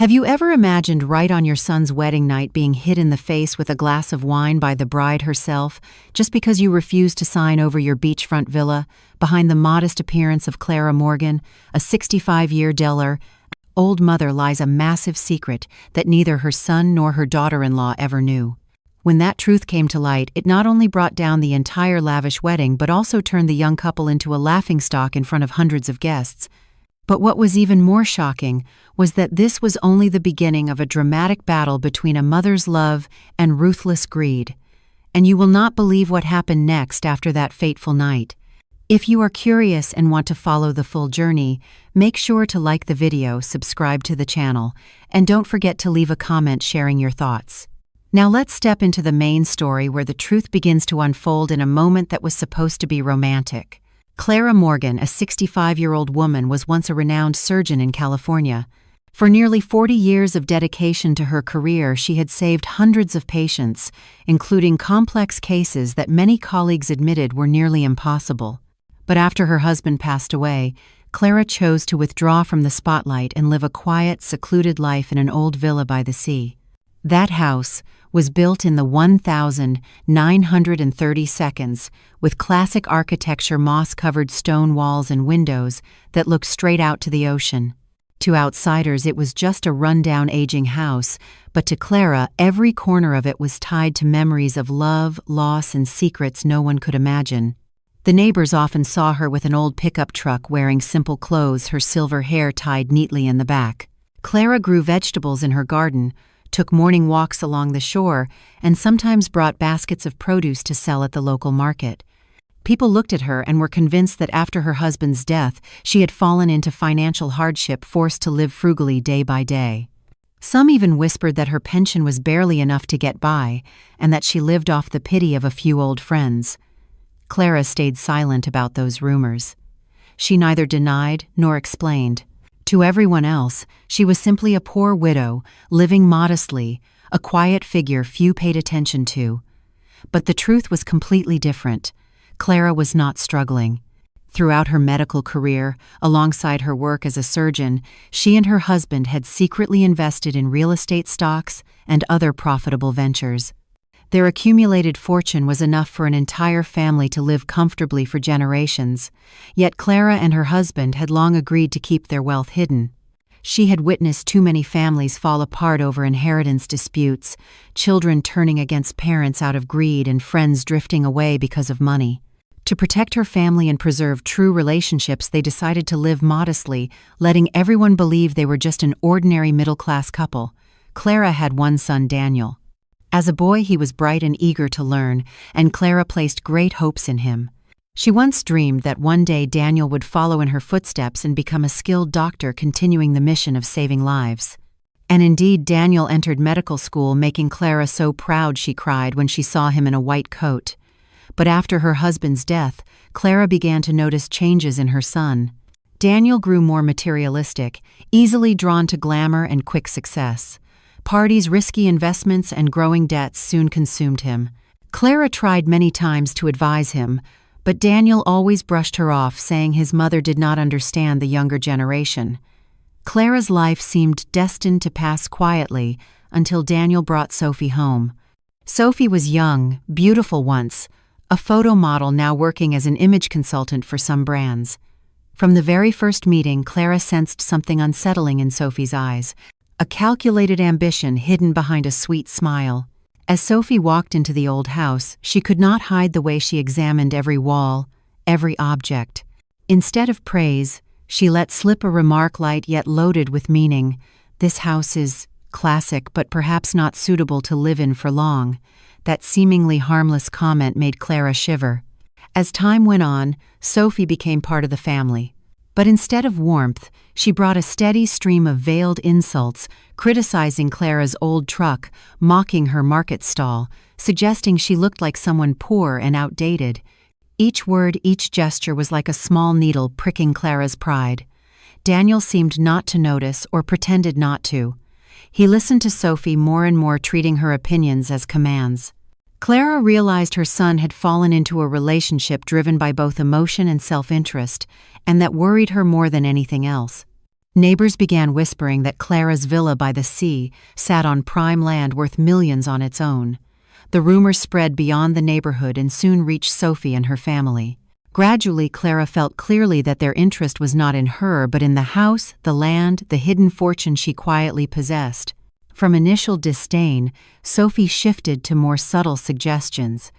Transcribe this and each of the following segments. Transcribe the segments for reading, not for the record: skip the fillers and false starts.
Have you ever imagined right on your son's wedding night being hit in the face with a glass of wine by the bride herself, just because you refused to sign over your beachfront villa, behind the modest appearance of Clara Morgan, a 65-year Deller? Old mother lies a massive secret that neither her son nor her daughter-in-law ever knew. When that truth came to light, it not only brought down the entire lavish wedding but also turned the young couple into a laughingstock in front of hundreds of guests. But what was even more shocking was that this was only the beginning of a dramatic battle between a mother's love and ruthless greed. And you will not believe what happened next after that fateful night. If you are curious and want to follow the full journey, make sure to like the video, subscribe to the channel, and don't forget to leave a comment sharing your thoughts. Now let's step into the main story where the truth begins to unfold in a moment that was supposed to be romantic. Clara Morgan, a 65-year-old woman, was once a renowned surgeon in California. For nearly 40 years of dedication to her career, she had saved hundreds of patients, including complex cases that many colleagues admitted were nearly impossible. But after her husband passed away, Clara chose to withdraw from the spotlight and live a quiet, secluded life in an old villa by the sea. That house was built in the 1930 seconds, with classic architecture, moss-covered stone walls and windows that looked straight out to the ocean. To outsiders, it was just a run-down, aging house, but to Clara, every corner of it was tied to memories of love, loss, and secrets no one could imagine. The neighbors often saw her with an old pickup truck, wearing simple clothes, her silver hair tied neatly in the back. Clara grew vegetables in her garden, took morning walks along the shore, and sometimes brought baskets of produce to sell at the local market. People looked at her and were convinced that after her husband's death, she had fallen into financial hardship, forced to live frugally day by day. Some even whispered that her pension was barely enough to get by, and that she lived off the pity of a few old friends. Clara stayed silent about those rumors. She neither denied nor explained. To everyone else, she was simply a poor widow, living modestly, a quiet figure few paid attention to. But the truth was completely different. Clara was not struggling. Throughout her medical career, alongside her work as a surgeon, she and her husband had secretly invested in real estate stocks and other profitable ventures. Their accumulated fortune was enough for an entire family to live comfortably for generations, yet Clara and her husband had long agreed to keep their wealth hidden. She had witnessed too many families fall apart over inheritance disputes, children turning against parents out of greed, and friends drifting away because of money. To protect her family and preserve true relationships, they decided to live modestly, letting everyone believe they were just an ordinary middle-class couple. Clara had one son, Daniel. As a boy, he was bright and eager to learn, and Clara placed great hopes in him. She once dreamed that one day Daniel would follow in her footsteps and become a skilled doctor, continuing the mission of saving lives. And indeed, Daniel entered medical school, making Clara so proud she cried when she saw him in a white coat. But after her husband's death, Clara began to notice changes in her son. Daniel grew more materialistic, easily drawn to glamour and quick success. Parties, risky investments, and growing debts soon consumed him. Clara tried many times to advise him, but Daniel always brushed her off, saying his mother did not understand the younger generation. Clara's life seemed destined to pass quietly until Daniel brought Sophie home. Sophie was young, beautiful once, a photo model now working as an image consultant for some brands. From the very first meeting, Clara sensed something unsettling in Sophie's eyes. A calculated ambition hidden behind a sweet smile. As Sophie walked into the old house, she could not hide the way she examined every wall, every object. Instead of praise, she let slip a remark light yet loaded with meaning. "This house is classic, but perhaps not suitable to live in for long." That seemingly harmless comment made Clara shiver. As time went on, Sophie became part of the family. But instead of warmth, she brought a steady stream of veiled insults, criticizing Clara's old truck, mocking her market stall, suggesting she looked like someone poor and outdated. Each word, each gesture was like a small needle pricking Clara's pride. Daniel seemed not to notice or pretended not to. He listened to Sophie more and more, treating her opinions as commands. Clara realized her son had fallen into a relationship driven by both emotion and self-interest, and that worried her more than anything else. Neighbors began whispering that Clara's villa by the sea sat on prime land worth millions on its own. The rumor spread beyond the neighborhood and soon reached Sophie and her family. Gradually, Clara felt clearly that their interest was not in her but in the house, the land, the hidden fortune she quietly possessed. From initial disdain, Sophie shifted to more subtle suggestions.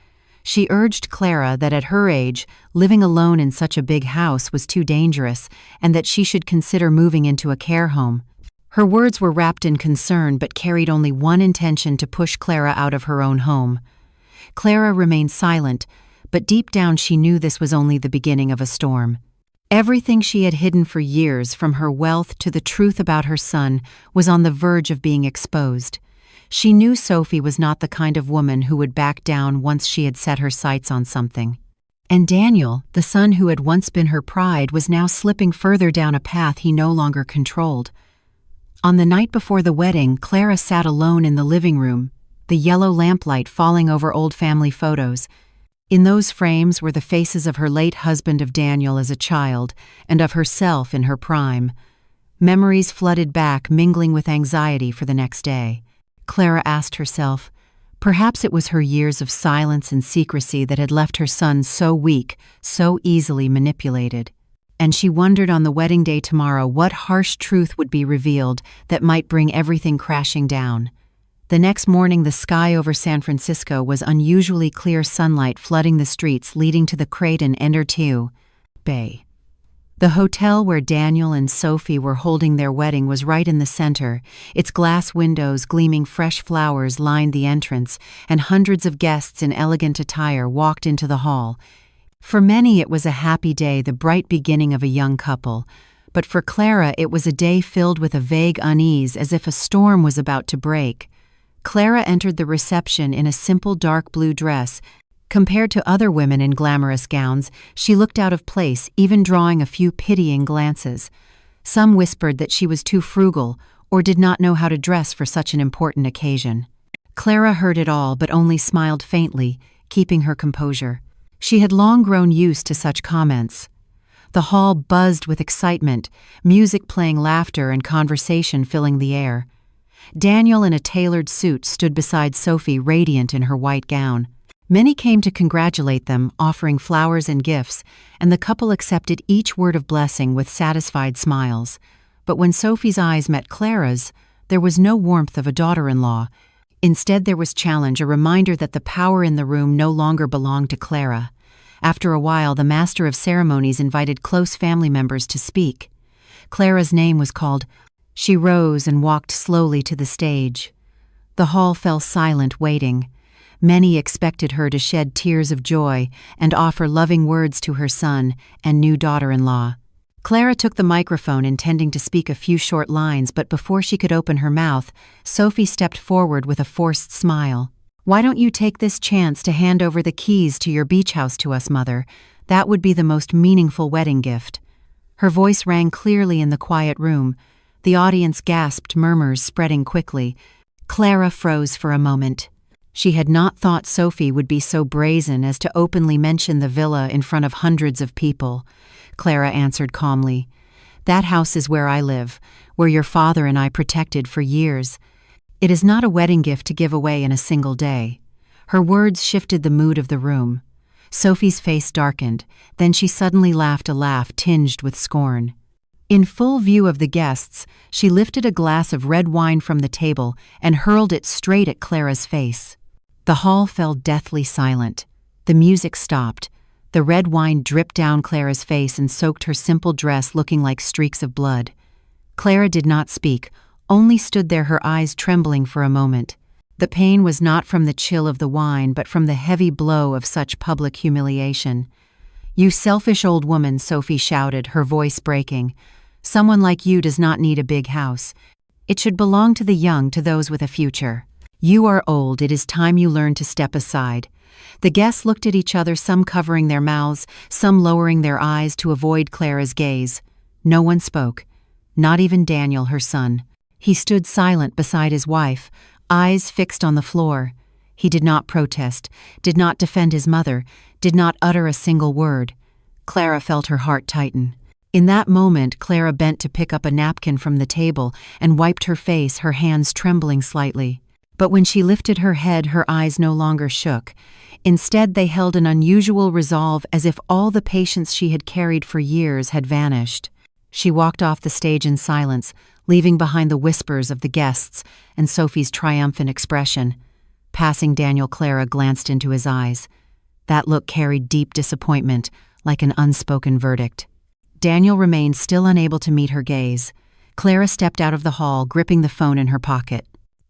She urged Clara that at her age, living alone in such a big house was too dangerous and that she should consider moving into a care home. Her words were wrapped in concern but carried only one intention: to push Clara out of her own home. Clara remained silent, but deep down she knew this was only the beginning of a storm. Everything she had hidden for years, from her wealth to the truth about her son, was on the verge of being exposed. She knew Sophie was not the kind of woman who would back down once she had set her sights on something. And Daniel, the son who had once been her pride, was now slipping further down a path he no longer controlled. On the night before the wedding, Clara sat alone in the living room, the yellow lamplight falling over old family photos. In those frames were the faces of her late husband, of Daniel as a child, and of herself in her prime. Memories flooded back, mingling with anxiety for the next day. Clara asked herself, perhaps it was her years of silence and secrecy that had left her son so weak, so easily manipulated. And she wondered, on the wedding day tomorrow, what harsh truth would be revealed that might bring everything crashing down. The next morning, the sky over San Francisco was unusually clear, sunlight flooding the streets leading to the Creighton Endertew Bay. The hotel where Daniel and Sophie were holding their wedding was right in the center. Its glass windows gleaming fresh flowers lined the entrance, and hundreds of guests in elegant attire walked into the hall. For many it was a happy day, the bright beginning of a young couple. But for Clara it was a day filled with a vague unease, as if a storm was about to break. Clara entered the reception in a simple dark blue dress. Compared to other women in glamorous gowns, she looked out of place, even drawing a few pitying glances. Some whispered that she was too frugal or did not know how to dress for such an important occasion. Clara heard it all but only smiled faintly, keeping her composure. She had long grown used to such comments. The hall buzzed with excitement, music playing, laughter and conversation filling the air. Daniel, in a tailored suit, stood beside Sophie, radiant in her white gown. Many came to congratulate them, offering flowers and gifts, and the couple accepted each word of blessing with satisfied smiles. But when Sophie's eyes met Clara's, there was no warmth of a daughter-in-law. Instead, there was challenge, a reminder that the power in the room no longer belonged to Clara. After a while, the master of ceremonies invited close family members to speak. Clara's name was called. She rose and walked slowly to the stage. The hall fell silent, waiting. Many expected her to shed tears of joy and offer loving words to her son and new daughter-in-law. Clara took the microphone, intending to speak a few short lines, but before she could open her mouth, Sophie stepped forward with a forced smile. "Why don't you take this chance to hand over the keys to your beach house to us, Mother? That would be the most meaningful wedding gift." Her voice rang clearly in the quiet room. The audience gasped, murmurs spreading quickly. Clara froze for a moment. She had not thought Sophie would be so brazen as to openly mention the villa in front of hundreds of people. Clara answered calmly, "That house is where I live, where your father and I protected for years. It is not a wedding gift to give away in a single day." Her words shifted the mood of the room. Sophie's face darkened, then she suddenly laughed, a laugh tinged with scorn. In full view of the guests, she lifted a glass of red wine from the table and hurled it straight at Clara's face. The hall fell deathly silent. The music stopped. The red wine dripped down Clara's face and soaked her simple dress, looking like streaks of blood. Clara did not speak, only stood there, her eyes trembling for a moment. The pain was not from the chill of the wine, but from the heavy blow of such public humiliation. "You selfish old woman," Sophie shouted, her voice breaking. "Someone like you does not need a big house. It should belong to the young, to those with a future. You are old, it is time you learned to step aside." The guests looked at each other, some covering their mouths, some lowering their eyes to avoid Clara's gaze. No one spoke, not even Daniel, her son. He stood silent beside his wife, eyes fixed on the floor. He did not protest, did not defend his mother, did not utter a single word. Clara felt her heart tighten. In that moment, Clara bent to pick up a napkin from the table and wiped her face, her hands trembling slightly. But when she lifted her head, her eyes no longer shook. Instead, they held an unusual resolve, as if all the patience she had carried for years had vanished. She walked off the stage in silence, leaving behind the whispers of the guests and Sophie's triumphant expression. Passing Daniel, Clara glanced into his eyes. That look carried deep disappointment, like an unspoken verdict. Daniel remained still unable to meet her gaze. Clara stepped out of the hall, gripping the phone in her pocket.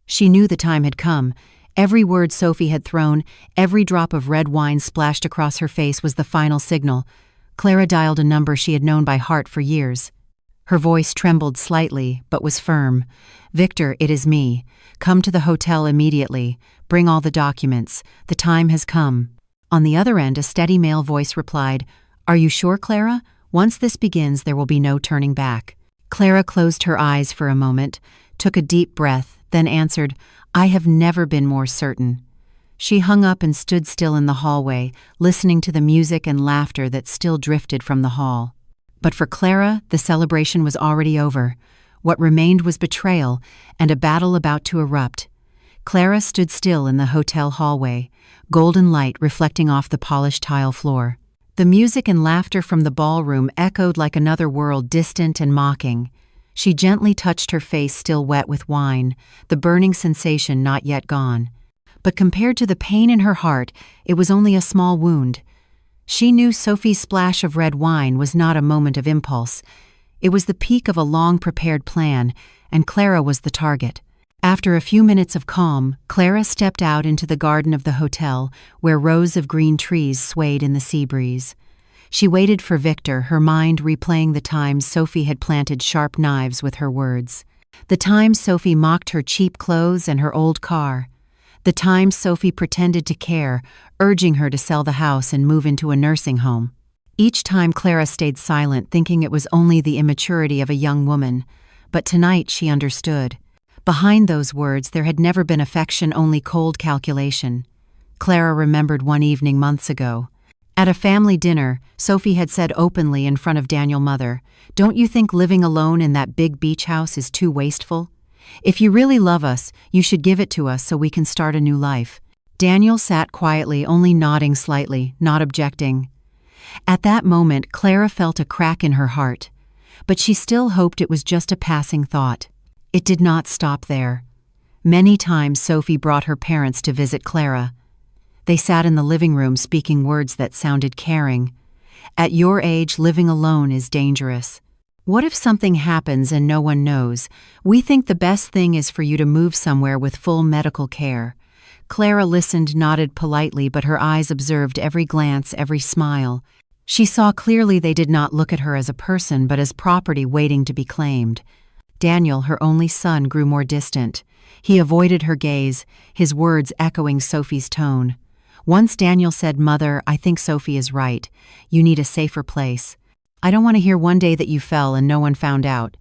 She knew the time had come. Every word Sophie had thrown, every drop of red wine splashed across her face was the final signal. Clara dialed a number she had known by heart for years. Her voice trembled slightly, but was firm. "Victor, it is me. Come to the hotel immediately. Bring all the documents. The time has come." On the other end, a steady male voice replied, "Are you sure, Clara? Once this begins, there will be no turning back." Clara closed her eyes for a moment, took a deep breath, then answered, "I have never been more certain." She hung up and stood still in the hallway, listening to the music and laughter that still drifted from the hall. But for Clara, the celebration was already over. What remained was betrayal and a battle about to erupt. Clara stood still in the hotel hallway, golden light reflecting off the polished tile floor. The music and laughter from the ballroom echoed like another world, distant and mocking. She gently touched her face, still wet with wine, the burning sensation not yet gone. But compared to the pain in her heart, it was only a small wound. She knew Sophie's splash of red wine was not a moment of impulse. It was the peak of a long-prepared plan, and Clara was the target. After a few minutes of calm, Clara stepped out into the garden of the hotel, where rows of green trees swayed in the sea breeze. She waited for Victor, her mind replaying the times Sophie had planted sharp knives with her words. The times Sophie mocked her cheap clothes and her old car. The times Sophie pretended to care, urging her to sell the house and move into a nursing home. Each time Clara stayed silent, thinking it was only the immaturity of a young woman. But tonight she understood. Behind those words there had never been affection, only cold calculation. Clara remembered one evening months ago. At a family dinner, Sophie had said openly in front of Daniel's mother, "Don't you think living alone in that big beach house is too wasteful? If you really love us, you should give it to us so we can start a new life." Daniel sat quietly, only nodding slightly, not objecting. At that moment, Clara felt a crack in her heart. But she still hoped it was just a passing thought. It did not stop there. Many times Sophie brought her parents to visit Clara. They sat in the living room speaking words that sounded caring. "At your age, living alone is dangerous. What if something happens and no one knows? We think the best thing is for you to move somewhere with full medical care." Clara listened, nodded politely, but her eyes observed every glance, every smile. She saw clearly they did not look at her as a person, but as property waiting to be claimed. Daniel, her only son, grew more distant. He avoided her gaze, his words echoing Sophie's tone. Once Daniel said, "Mother, I think Sophie is right. You need a safer place. I don't want to hear one day that you fell and no one found out."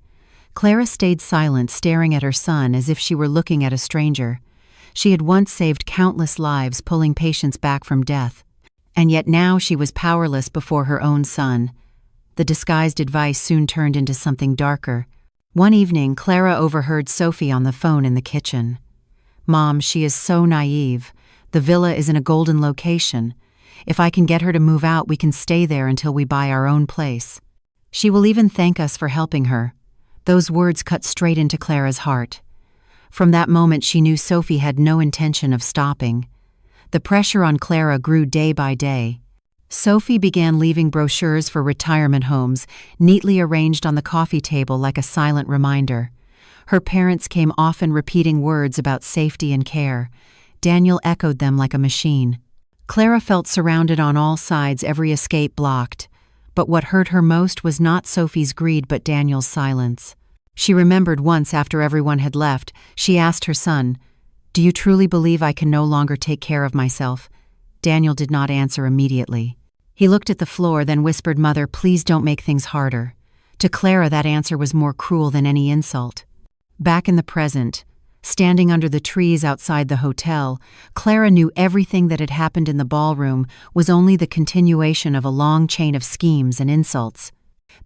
Clara stayed silent, staring at her son as if she were looking at a stranger. She had once saved countless lives, pulling patients back from death. And yet now she was powerless before her own son. The disguised advice soon turned into something darker. One evening, Clara overheard Sophie on the phone in the kitchen. "Mom, she is so naive. The villa is in a golden location. If I can get her to move out, we can stay there until we buy our own place. She will even thank us for helping her." Those words cut straight into Clara's heart. From that moment, she knew Sophie had no intention of stopping. The pressure on Clara grew day by day. Sophie began leaving brochures for retirement homes, neatly arranged on the coffee table like a silent reminder. Her parents came often, repeating words about safety and care. Daniel echoed them like a machine. Clara felt surrounded on all sides, every escape blocked. But what hurt her most was not Sophie's greed but Daniel's silence. She remembered once, after everyone had left, she asked her son, "Do you truly believe I can no longer take care of myself?" Daniel did not answer immediately. He looked at the floor, then whispered, "Mother, please don't make things harder." To Clara, that answer was more cruel than any insult. Back in the present, standing under the trees outside the hotel, Clara knew everything that had happened in the ballroom was only the continuation of a long chain of schemes and insults.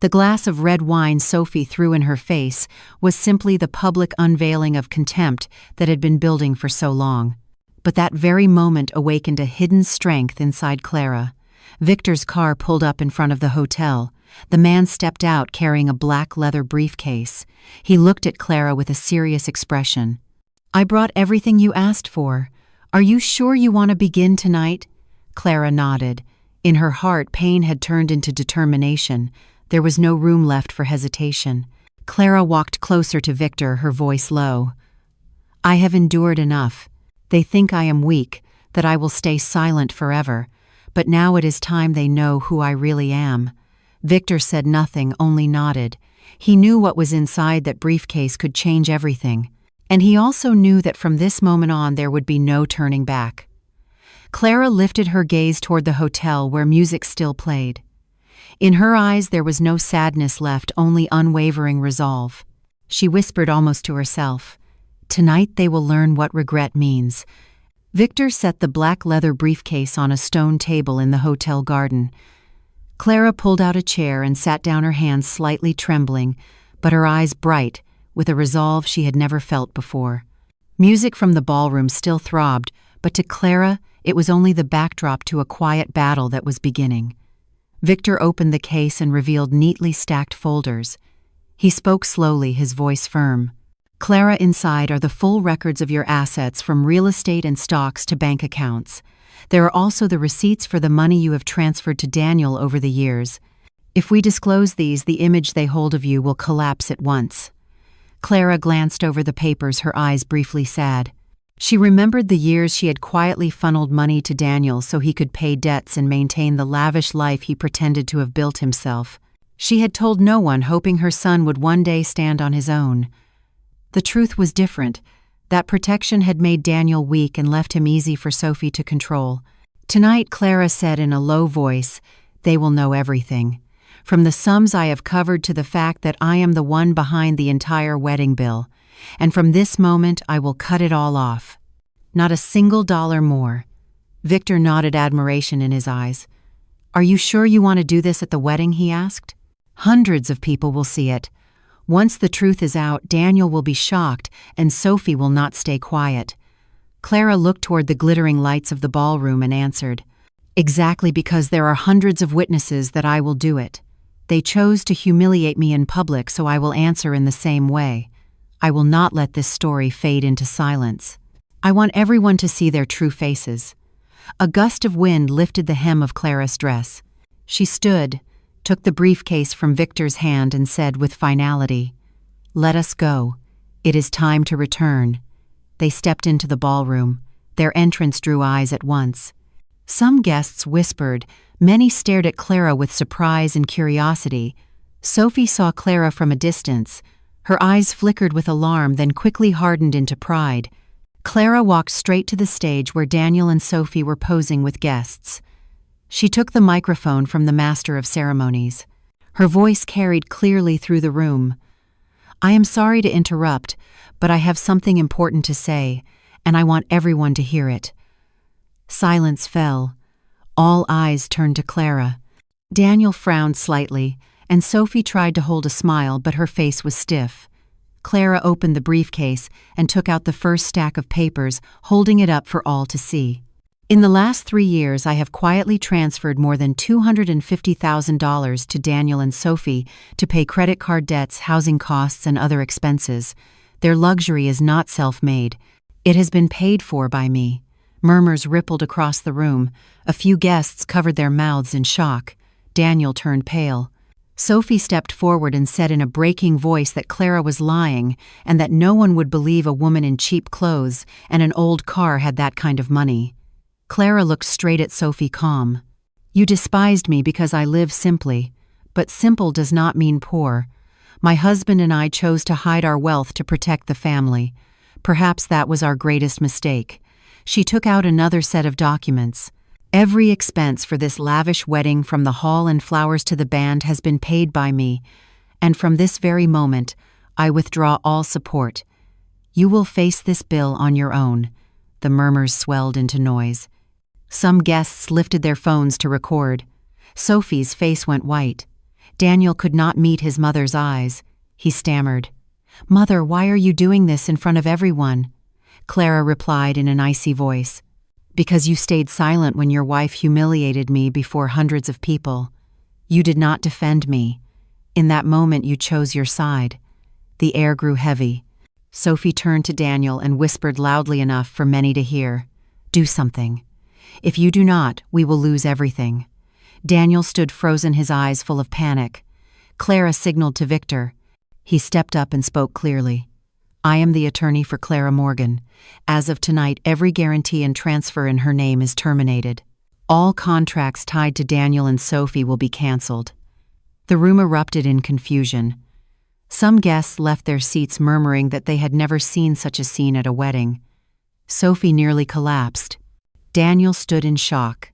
The glass of red wine Sophie threw in her face was simply the public unveiling of contempt that had been building for so long. But that very moment awakened a hidden strength inside Clara. Victor's car pulled up in front of the hotel. The man stepped out carrying a black leather briefcase. He looked at Clara with a serious expression. "I brought everything you asked for. Are you sure you want to begin tonight?" Clara nodded. In her heart, pain had turned into determination. There was no room left for hesitation. Clara walked closer to Victor, her voice low. "I have endured enough. They think I am weak, that I will stay silent forever. But now it is time they know who I really am." Victor said nothing, only nodded. He knew what was inside that briefcase could change everything. And he also knew that from this moment on there would be no turning back. Clara lifted her gaze toward the hotel where music still played. In her eyes there was no sadness left, only unwavering resolve. She whispered almost to herself, "Tonight they will learn what regret means." Victor set the black leather briefcase on a stone table in the hotel garden. Clara pulled out a chair and sat down, her hands slightly trembling, but her eyes bright, with a resolve she had never felt before. Music from the ballroom still throbbed, but to Clara, it was only the backdrop to a quiet battle that was beginning. Victor opened the case and revealed neatly stacked folders. He spoke slowly, his voice firm. "Clara, inside are the full records of your assets, from real estate and stocks to bank accounts. There are also the receipts for the money you have transferred to Daniel over the years. If we disclose these, the image they hold of you will collapse at once." Clara glanced over the papers, her eyes briefly sad. She remembered the years she had quietly funneled money to Daniel so he could pay debts and maintain the lavish life he pretended to have built himself. She had told no one, hoping her son would one day stand on his own. The truth was different. That protection had made Daniel weak and left him easy for Sophie to control. Tonight, Clara said in a low voice, "They will know everything. From the sums I have covered to the fact that I am the one behind the entire wedding bill. And from this moment, I will cut it all off. Not a single dollar more." Victor nodded, admiration in his eyes. "Are you sure you want to do this at the wedding?" he asked. "Hundreds of people will see it. Once the truth is out, Daniel will be shocked, and Sophie will not stay quiet." Clara looked toward the glittering lights of the ballroom and answered, "Exactly because there are hundreds of witnesses that I will do it. They chose to humiliate me in public, so I will answer in the same way. I will not let this story fade into silence. I want everyone to see their true faces." A gust of wind lifted the hem of Clara's dress. She stood, took the briefcase from Victor's hand and said with finality, "Let us go. It is time to return." They stepped into the ballroom. Their entrance drew eyes at once. Some guests whispered, many stared at Clara with surprise and curiosity. Sophie saw Clara from a distance. Her eyes flickered with alarm, then quickly hardened into pride. Clara walked straight to the stage where Daniel and Sophie were posing with guests. She took the microphone from the master of ceremonies. Her voice carried clearly through the room. "I am sorry to interrupt, but I have something important to say, and I want everyone to hear it." Silence fell. All eyes turned to Clara. Daniel frowned slightly, and Sophie tried to hold a smile, but her face was stiff. Clara opened the briefcase and took out the first stack of papers, holding it up for all to see. "In the last 3 years, I have quietly transferred more than $250,000 to Daniel and Sophie to pay credit card debts, housing costs, and other expenses. Their luxury is not self-made. It has been paid for by me." Murmurs rippled across the room. A few guests covered their mouths in shock. Daniel turned pale. Sophie stepped forward and said in a breaking voice that Clara was lying and that no one would believe a woman in cheap clothes and an old car had that kind of money. Clara looked straight at Sophie, calm. "You despised me because I live simply, but simple does not mean poor. My husband and I chose to hide our wealth to protect the family. Perhaps that was our greatest mistake." She took out another set of documents. "Every expense for this lavish wedding, from the hall and flowers to the band, has been paid by me, and from this very moment, I withdraw all support. You will face this bill on your own." The murmurs swelled into noise. Some guests lifted their phones to record. Sophie's face went white. Daniel could not meet his mother's eyes. He stammered, "Mother, why are you doing this in front of everyone?" Clara replied in an icy voice, "Because you stayed silent when your wife humiliated me before hundreds of people. You did not defend me. In that moment you chose your side." The air grew heavy. Sophie turned to Daniel and whispered loudly enough for many to hear, "Do something. If you do not, we will lose everything." Daniel stood frozen, his eyes full of panic. Clara signaled to Victor. He stepped up and spoke clearly. "I am the attorney for Clara Morgan. As of tonight, every guarantee and transfer in her name is terminated. All contracts tied to Daniel and Sophie will be canceled." The room erupted in confusion. Some guests left their seats murmuring that they had never seen such a scene at a wedding. Sophie nearly collapsed. Daniel stood in shock.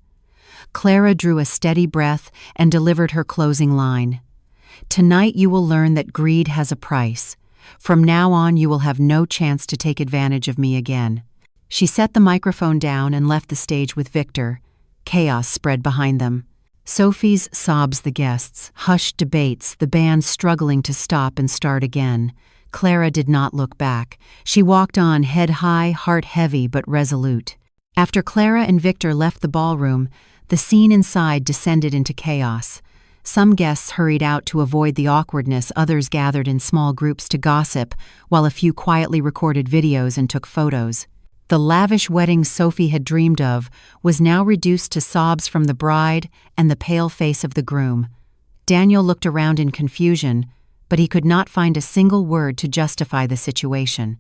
Clara drew a steady breath and delivered her closing line. "Tonight you will learn that greed has a price. From now on you will have no chance to take advantage of me again." She set the microphone down and left the stage with Victor. Chaos spread behind them. Sophie's sobs, the guests, hushed debates, the band struggling to stop and start again. Clara did not look back. She walked on, head high, heart heavy but resolute. After Clara and Victor left the ballroom, the scene inside descended into chaos. Some guests hurried out to avoid the awkwardness, others gathered in small groups to gossip, while a few quietly recorded videos and took photos. The lavish wedding Sophie had dreamed of was now reduced to sobs from the bride and the pale face of the groom. Daniel looked around in confusion, but he could not find a single word to justify the situation.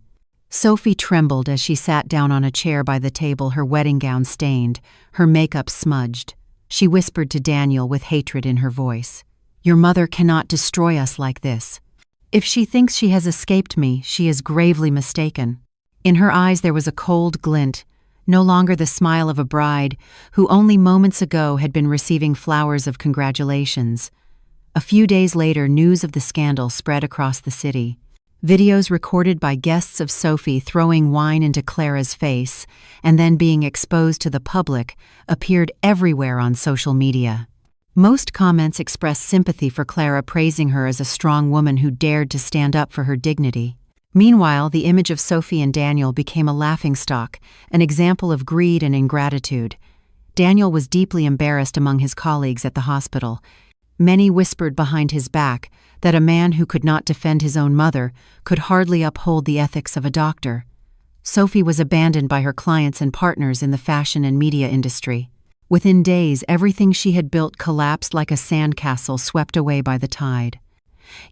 Sophie trembled as she sat down on a chair by the table, her wedding gown stained, her makeup smudged. She whispered to Daniel with hatred in her voice, "Your mother cannot destroy us like this. If she thinks she has escaped me, she is gravely mistaken." In her eyes there was a cold glint, no longer the smile of a bride who only moments ago had been receiving flowers of congratulations. A few days later, news of the scandal spread across the city. Videos recorded by guests of Sophie throwing wine into Clara's face and then being exposed to the public appeared everywhere on social media. Most comments expressed sympathy for Clara, praising her as a strong woman who dared to stand up for her dignity. Meanwhile, the image of Sophie and Daniel became a laughingstock, an example of greed and ingratitude. Daniel was deeply embarrassed among his colleagues at the hospital. Many whispered behind his back that a man who could not defend his own mother could hardly uphold the ethics of a doctor. Sophie was abandoned by her clients and partners in the fashion and media industry. Within days, everything she had built collapsed like a sandcastle swept away by the tide.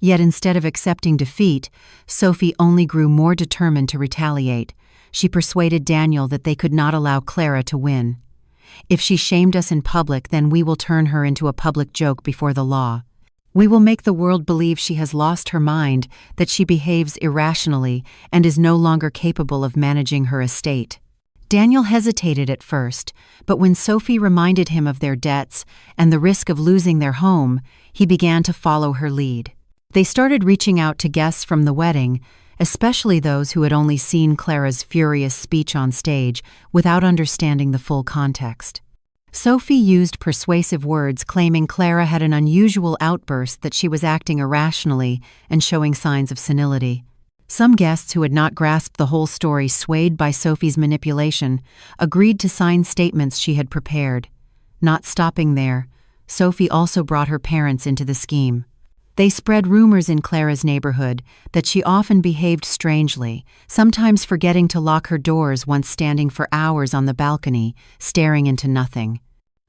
Yet instead of accepting defeat, Sophie only grew more determined to retaliate. She persuaded Daniel that they could not allow Clara to win. "If she shamed us in public, then we will turn her into a public joke before the law. We will make the world believe she has lost her mind, that she behaves irrationally and is no longer capable of managing her estate." Daniel hesitated at first, but when Sophie reminded him of their debts and the risk of losing their home, he began to follow her lead. They started reaching out to guests from the wedding, especially those who had only seen Clara's furious speech on stage without understanding the full context. Sophie used persuasive words, claiming Clara had an unusual outburst, that she was acting irrationally and showing signs of senility. Some guests who had not grasped the whole story, swayed by Sophie's manipulation, agreed to sign statements she had prepared. Not stopping there, Sophie also brought her parents into the scheme. They spread rumors in Clara's neighborhood that she often behaved strangely, sometimes forgetting to lock her doors once standing for hours on the balcony, staring into nothing.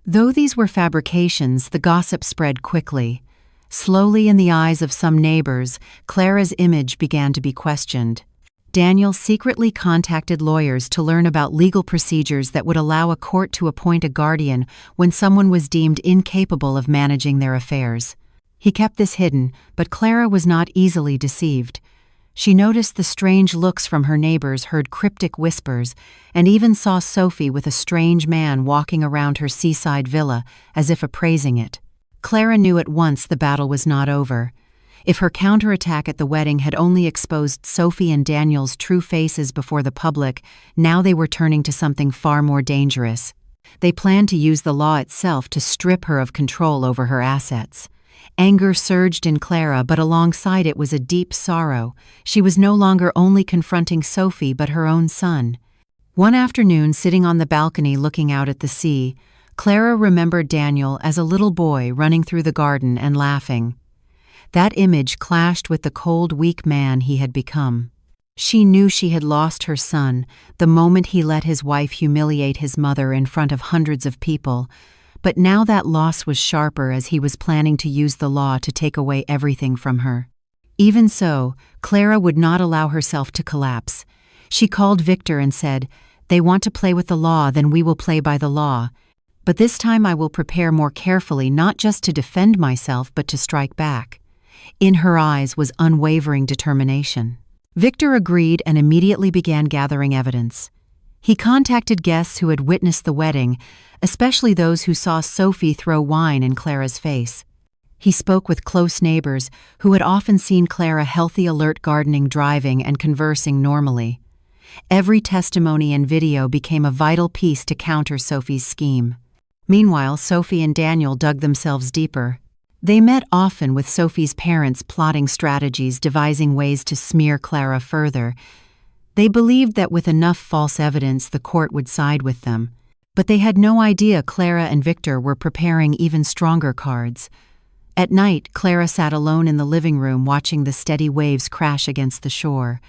Though these were fabrications, the gossip spread quickly. Slowly, in the eyes of some neighbors, Clara's image began to be questioned. Daniel secretly contacted lawyers to learn about legal procedures that would allow a court to appoint a guardian when someone was deemed incapable of managing their affairs. He kept this hidden, but Clara was not easily deceived. She noticed the strange looks from her neighbors, heard cryptic whispers, and even saw Sophie with a strange man walking around her seaside villa as if appraising it. Clara knew at once the battle was not over. If her counterattack at the wedding had only exposed Sophie and Daniel's true faces before the public, now they were turning to something far more dangerous. They planned to use the law itself to strip her of control over her assets. Anger surged in Clara, but alongside it was a deep sorrow. She was no longer only confronting Sophie but her own son. One afternoon, sitting on the balcony looking out at the sea, Clara remembered Daniel as a little boy running through the garden and laughing. That image clashed with the cold, weak man he had become. She knew she had lost her son the moment he let his wife humiliate his mother in front of hundreds of people, but now that loss was sharper as he was planning to use the law to take away everything from her. Even so, Clara would not allow herself to collapse. She called Victor and said, "They want to play with the law, then we will play by the law. But this time I will prepare more carefully, not just to defend myself but to strike back." In her eyes was unwavering determination. Victor agreed and immediately began gathering evidence. He contacted guests who had witnessed the wedding, especially those who saw Sophie throw wine in Clara's face. He spoke with close neighbors who had often seen Clara healthy, alert, gardening, driving, and conversing normally. Every testimony and video became a vital piece to counter Sophie's scheme. Meanwhile, Sophie and Daniel dug themselves deeper. They met often with Sophie's parents, plotting strategies, devising ways to smear Clara further. They believed that with enough false evidence the court would side with them. But they had no idea Clara and Victor were preparing even stronger cards. At night, Clara sat alone in the living room watching the steady waves crash against the shore.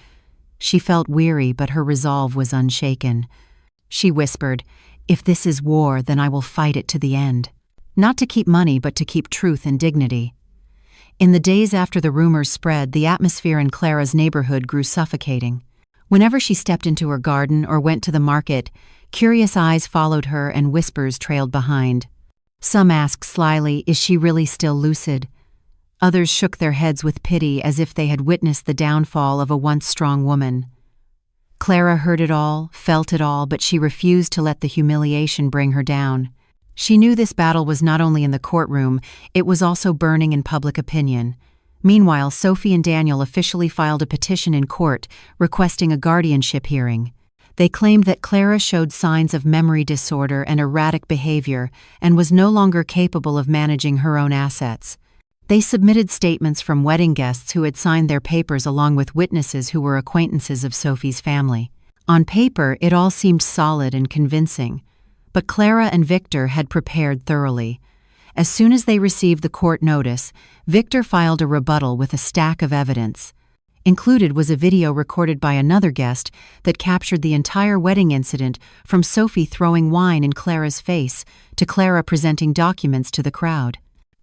She felt weary, but her resolve was unshaken. She whispered, "If this is war, then I will fight it to the end. Not to keep money, but to keep truth and dignity." In the days after the rumors spread, the atmosphere in Clara's neighborhood grew suffocating. Whenever she stepped into her garden or went to the market, curious eyes followed her and whispers trailed behind. Some asked slyly, "Is she really still lucid?" Others shook their heads with pity as if they had witnessed the downfall of a once strong woman. Clara heard it all, felt it all, but she refused to let the humiliation bring her down. She knew this battle was not only in the courtroom, it was also burning in public opinion. Meanwhile, Sophie and Daniel officially filed a petition in court requesting a guardianship hearing. They claimed that Clara showed signs of memory disorder and erratic behavior and was no longer capable of managing her own assets. They submitted statements from wedding guests who had signed their papers along with witnesses who were acquaintances of Sophie's family. On paper, it all seemed solid and convincing. But Clara and Victor had prepared thoroughly. As soon as they received the court notice, Victor filed a rebuttal with a stack of evidence. Included was a video recorded by another guest that captured the entire wedding incident, from Sophie throwing wine in Clara's face to Clara presenting documents to the crowd.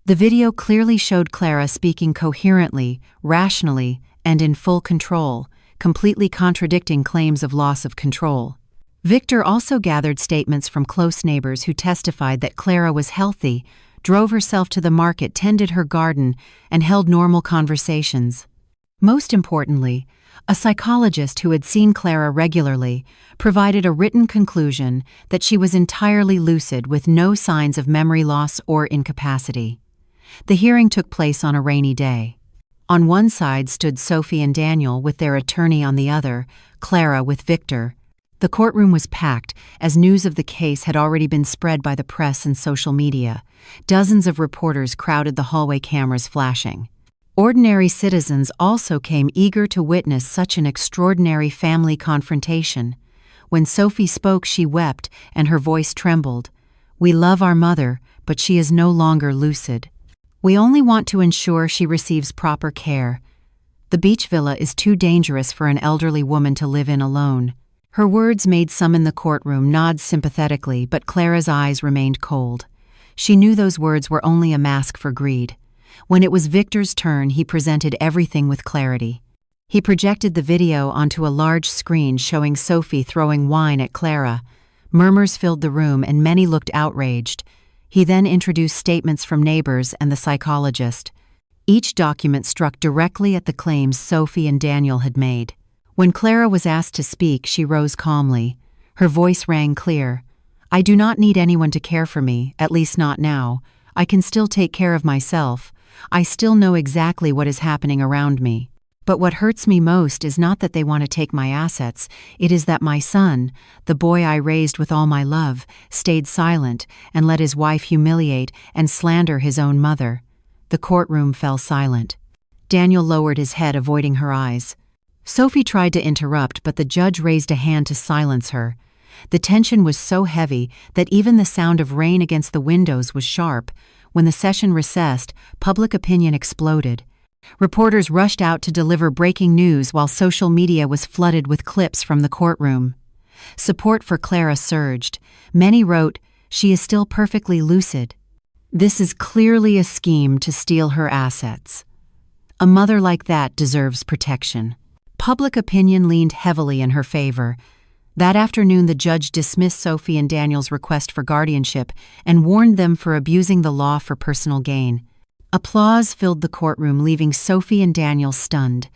The video clearly showed Clara speaking coherently, rationally, and in full control, completely contradicting claims of loss of control. Victor also gathered statements from close neighbors who testified that Clara was healthy, drove herself to the market, tended her garden, and held normal conversations. Most importantly, a psychologist who had seen Clara regularly provided a written conclusion that she was entirely lucid with no signs of memory loss or incapacity. The hearing took place on a rainy day. On one side stood Sophie and Daniel with their attorney, on the other, Clara with Victor. The courtroom was packed, as news of the case had already been spread by the press and social media. Dozens of reporters crowded the hallway, cameras flashing. Ordinary citizens also came, eager to witness such an extraordinary family confrontation. When Sophie spoke, she wept and her voice trembled. "We love our mother, but she is no longer lucid. We only want to ensure she receives proper care. The beach villa is too dangerous for an elderly woman to live in alone." Her words made some in the courtroom nod sympathetically, but Clara's eyes remained cold. She knew those words were only a mask for greed. When it was Victor's turn, he presented everything with clarity. He projected the video onto a large screen showing Sophie throwing wine at Clara. Murmurs filled the room and many looked outraged. He then introduced statements from neighbors and the psychologist. Each document struck directly at the claims Sophie and Daniel had made. When Clara was asked to speak, she rose calmly. Her voice rang clear. "I do not need anyone to care for me, at least not now. I can still take care of myself. I still know exactly what is happening around me. But what hurts me most is not that they want to take my assets, it is that my son, the boy I raised with all my love, stayed silent and let his wife humiliate and slander his own mother. The courtroom fell silent. Daniel lowered his head, avoiding her eyes. Sophie tried to interrupt, but the judge raised a hand to silence her. The tension was so heavy that even the sound of rain against the windows was sharp. When the session recessed, public opinion exploded. Reporters rushed out to deliver breaking news while social media was flooded with clips from the courtroom. Support for Clara surged. Many wrote, "She is still perfectly lucid. This is clearly a scheme to steal her assets. A mother like that deserves protection." Public opinion leaned heavily in her favor. That afternoon, the judge dismissed Sophie and Daniel's request for guardianship and warned them for abusing the law for personal gain. Applause filled the courtroom, leaving Sophie and Daniel stunned.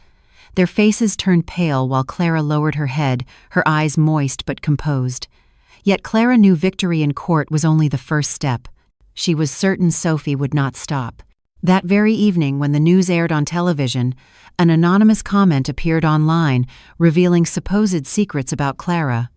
Their faces turned pale while Clara lowered her head, her eyes moist but composed. Yet Clara knew victory in court was only the first step. She was certain Sophie would not stop. That very evening, when the news aired on television, an anonymous comment appeared online, revealing supposed secrets about Clara.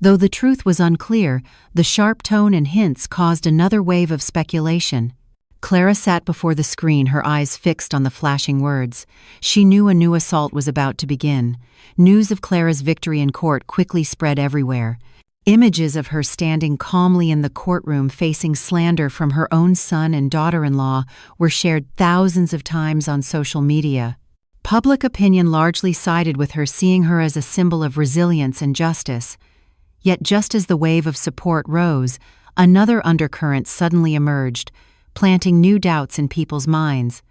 Though the truth was unclear, the sharp tone and hints caused another wave of speculation. Clara sat before the screen, her eyes fixed on the flashing words. She knew a new assault was about to begin. News of Clara's victory in court quickly spread everywhere. Images of her standing calmly in the courtroom facing slander from her own son and daughter-in-law were shared thousands of times on social media. Public opinion largely sided with her, seeing her as a symbol of resilience and justice. Yet just as the wave of support rose, another undercurrent suddenly emerged, planting new doubts in people's minds.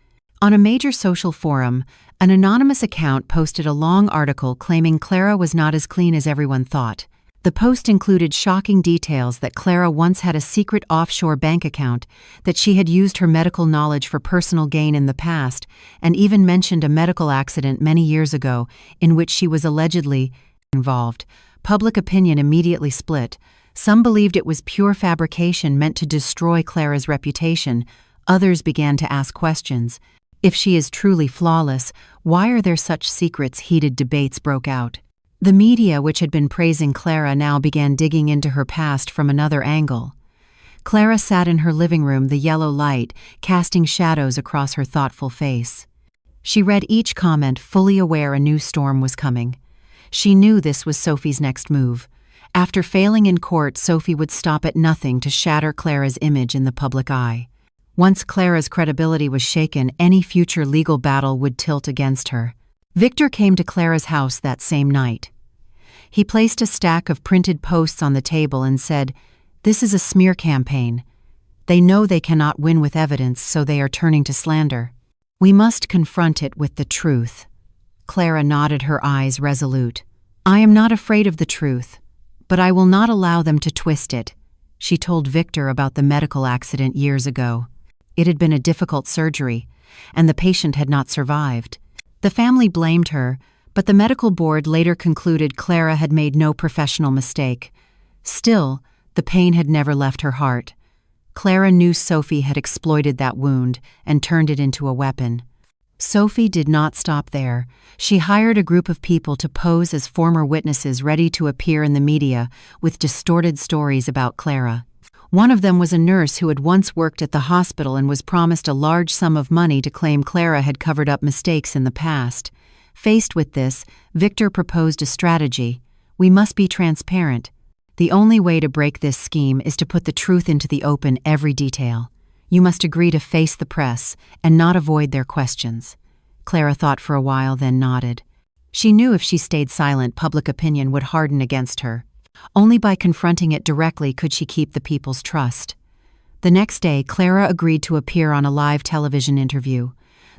On a major social forum, an anonymous account posted a long article claiming Clara was not as clean as everyone thought. The post included shocking details that Clara once had a secret offshore bank account, that she had used her medical knowledge for personal gain in the past, and even mentioned a medical accident many years ago in which she was allegedly involved. Public opinion immediately split. Some believed it was pure fabrication meant to destroy Clara's reputation. Others began to ask questions. If she is truly flawless, why are there such secrets? Heated debates broke out. The media, which had been praising Clara, now began digging into her past from another angle. Clara sat in her living room, the yellow light casting shadows across her thoughtful face. She read each comment, fully aware a new storm was coming. She knew this was Sophie's next move. After failing in court, Sophie would stop at nothing to shatter Clara's image in the public eye. Once Clara's credibility was shaken, any future legal battle would tilt against her. Victor came to Clara's house that same night. He placed a stack of printed posts on the table and said, "This is a smear campaign. They know they cannot win with evidence, so they are turning to slander. We must confront it with the truth." Clara nodded, her eyes resolute. "I am not afraid of the truth, but I will not allow them to twist it." She told Victor about the medical accident years ago. It had been a difficult surgery, and the patient had not survived. The family blamed her, but the medical board later concluded Clara had made no professional mistake. Still, the pain had never left her heart. Clara knew Sophie had exploited that wound and turned it into a weapon. Sophie did not stop there. She hired a group of people to pose as former witnesses ready to appear in the media with distorted stories about Clara. One of them was a nurse who had once worked at the hospital and was promised a large sum of money to claim Clara had covered up mistakes in the past. Faced with this, Victor proposed a strategy. "We must be transparent. The only way to break this scheme is to put the truth into the open, every detail. You must agree to face the press and not avoid their questions." Clara thought for a while, then nodded. She knew if she stayed silent, public opinion would harden against her. Only by confronting it directly could she keep the people's trust. The next day, Clara agreed to appear on a live television interview.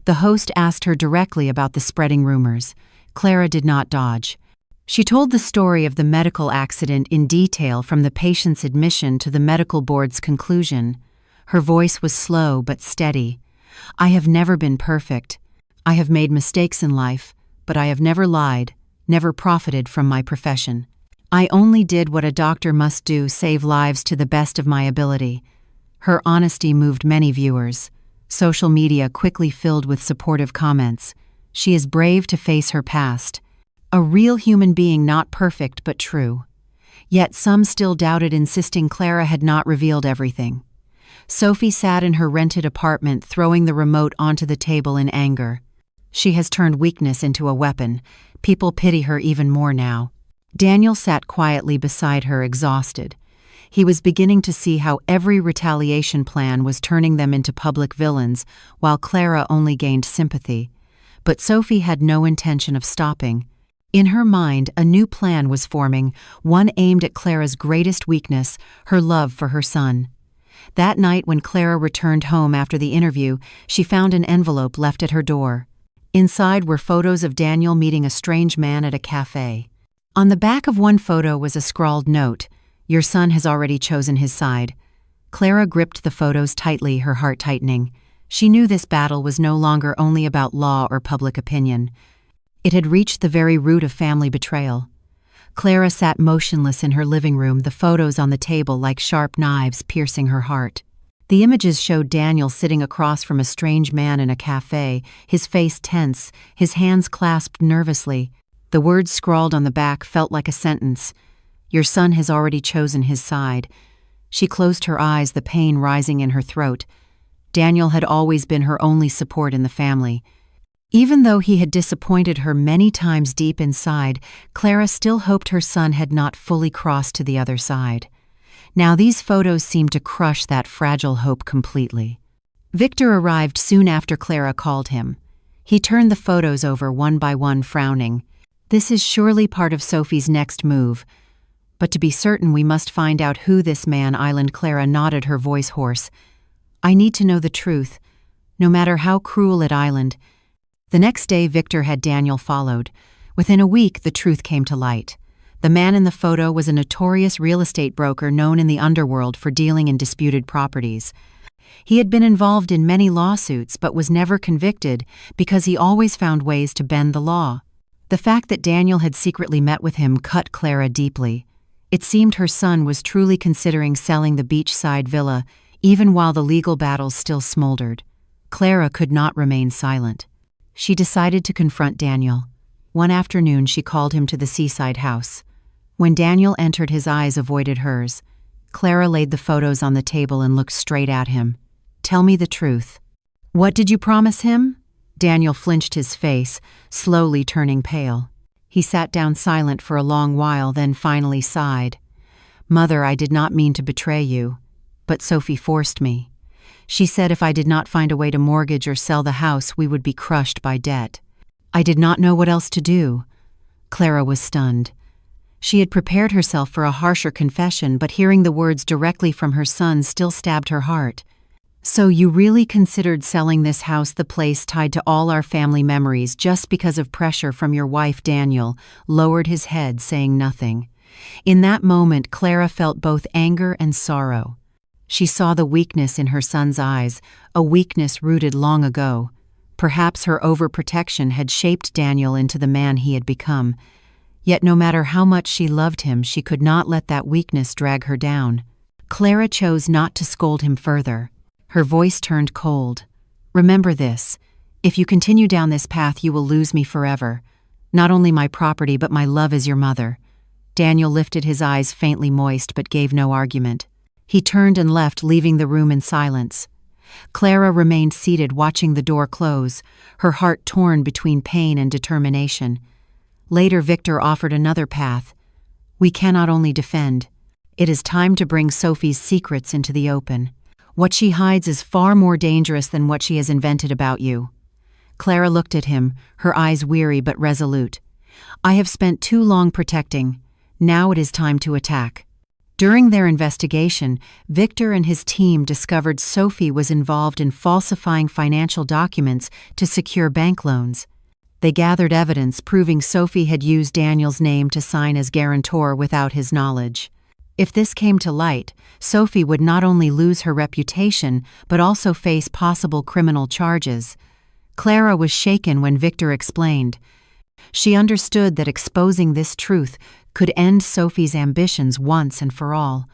The host asked her directly about the spreading rumors. Clara did not dodge. She told the story of the medical accident in detail, from the patient's admission to the medical board's conclusion. Her voice was slow but steady. "I have never been perfect. I have made mistakes in life, but I have never lied, never profited from my profession. I only did what a doctor must do, save lives to the best of my ability." Her honesty moved many viewers. Social media quickly filled with supportive comments. She is brave to face her past. A real human being, not perfect but true. Yet some still doubted, insisting Clara had not revealed everything. Sophie sat in her rented apartment, throwing the remote onto the table in anger. She has turned weakness into a weapon. People pity her even more now. Daniel sat quietly beside her, exhausted. He was beginning to see how every retaliation plan was turning them into public villains, while Clara only gained sympathy. But Sophie had no intention of stopping. In her mind, a new plan was forming, one aimed at Clara's greatest weakness, her love for her son. That night, when Clara returned home after the interview, she found an envelope left at her door. Inside were photos of Daniel meeting a strange man at a cafe. On the back of one photo was a scrawled note, "Your son has already chosen his side." Clara gripped the photos tightly, her heart tightening. She knew this battle was no longer only about law or public opinion. It had reached the very root of family betrayal. Clara sat motionless in her living room, the photos on the table like sharp knives piercing her heart. The images showed Daniel sitting across from a strange man in a cafe, his face tense, his hands clasped nervously. The words scrawled on the back felt like a sentence. "Your son has already chosen his side." She closed her eyes, the pain rising in her throat. Daniel had always been her only support in the family. Even though he had disappointed her many times deep inside, Clara still hoped her son had not fully crossed to the other side. Now these photos seemed to crush that fragile hope completely. Victor arrived soon after Clara called him. He turned the photos over one by one, frowning. "This is surely part of Sophie's next move. But to be certain, we must find out who this man Island." Clara nodded, her voice hoarse. "I need to know the truth, no matter how cruel it Island." The next day, Victor had Daniel followed. Within a week, the truth came to light. The man in the photo was a notorious real estate broker known in the underworld for dealing in disputed properties. He had been involved in many lawsuits but was never convicted because he always found ways to bend the law. The fact that Daniel had secretly met with him cut Clara deeply. It seemed her son was truly considering selling the beachside villa, even while the legal battles still smoldered. Clara could not remain silent. She decided to confront Daniel. One afternoon, she called him to the seaside house. When Daniel entered, his eyes avoided hers. Clara laid the photos on the table and looked straight at him. "Tell me the truth." "What did you promise him?" Daniel flinched, his face, slowly turning pale. He sat down silent for a long while, then finally sighed. "Mother, I did not mean to betray you, but Sophie forced me. She said if I did not find a way to mortgage or sell the house, we would be crushed by debt. I did not know what else to do." Clara was stunned. She had prepared herself for a harsher confession, but hearing the words directly from her son still stabbed her heart. "So you really considered selling this house, the place tied to all our family memories, just because of pressure from your wife?" Daniel lowered his head, saying nothing. In that moment, Clara felt both anger and sorrow. She saw the weakness in her son's eyes, a weakness rooted long ago. Perhaps her overprotection had shaped Daniel into the man he had become. Yet no matter how much she loved him, she could not let that weakness drag her down. Clara chose not to scold him further. Her voice turned cold. "Remember this. If you continue down this path, you will lose me forever. Not only my property, but my love as your mother." Daniel lifted his eyes, faintly moist, but gave no argument. He turned and left, leaving the room in silence. Clara remained seated, watching the door close, her heart torn between pain and determination. Later, Victor offered another path. "We cannot only defend. It is time to bring Sophie's secrets into the open. What she hides is far more dangerous than what she has invented about you." Clara looked at him, her eyes weary but resolute. "I have spent too long protecting. Now it is time to attack." During their investigation, Victor and his team discovered Sophie was involved in falsifying financial documents to secure bank loans. They gathered evidence proving Sophie had used Daniel's name to sign as guarantor without his knowledge. If this came to light, Sophie would not only lose her reputation but also face possible criminal charges. Clara was shaken when Victor explained. She understood that exposing this truth could end Sophie's ambitions once and for all.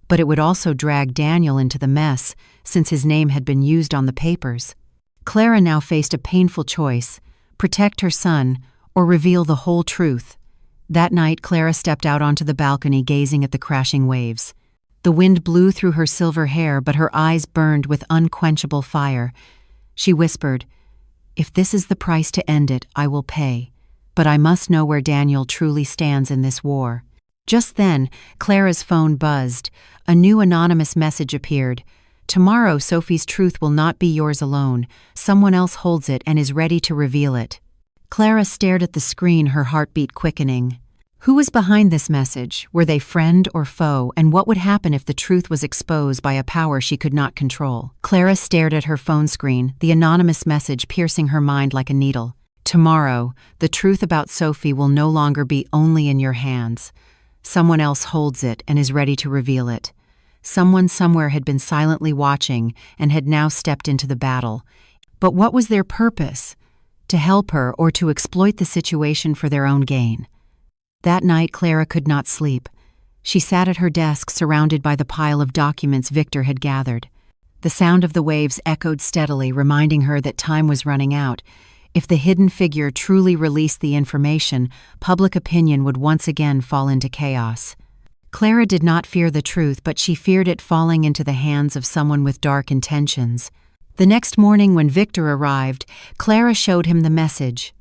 But it would also drag Daniel into the mess, since his name had been used on the papers. Clara now faced a painful choice: protect her son or reveal the whole truth. That night, Clara stepped out onto the balcony, gazing at the crashing waves. The wind blew through her silver hair, but her eyes burned with unquenchable fire. She whispered, "If this is the price to end it, I will pay. But I must know where Daniel truly stands in this war." Just then, Clara's phone buzzed. A new anonymous message appeared. "Tomorrow, Sophie's truth will not be yours alone. Someone else holds it and is ready to reveal it." Clara stared at the screen, her heartbeat quickening. Who was behind this message? Were they friend or foe? And what would happen if the truth was exposed by a power she could not control? Clara stared at her phone screen, the anonymous message piercing her mind like a needle. "Tomorrow, the truth about Sophie will no longer be only in your hands. Someone else holds it and is ready to reveal it." Someone somewhere had been silently watching and had now stepped into the battle. But what was their purpose? To help her or to exploit the situation for their own gain? That night, Clara could not sleep. She sat at her desk, surrounded by the pile of documents Victor had gathered. The sound of the waves echoed steadily, reminding her that time was running out. If the hidden figure truly released the information, public opinion would once again fall into chaos. Clara did not fear the truth, but she feared it falling into the hands of someone with dark intentions. The next morning, when Victor arrived, Clara showed him the message.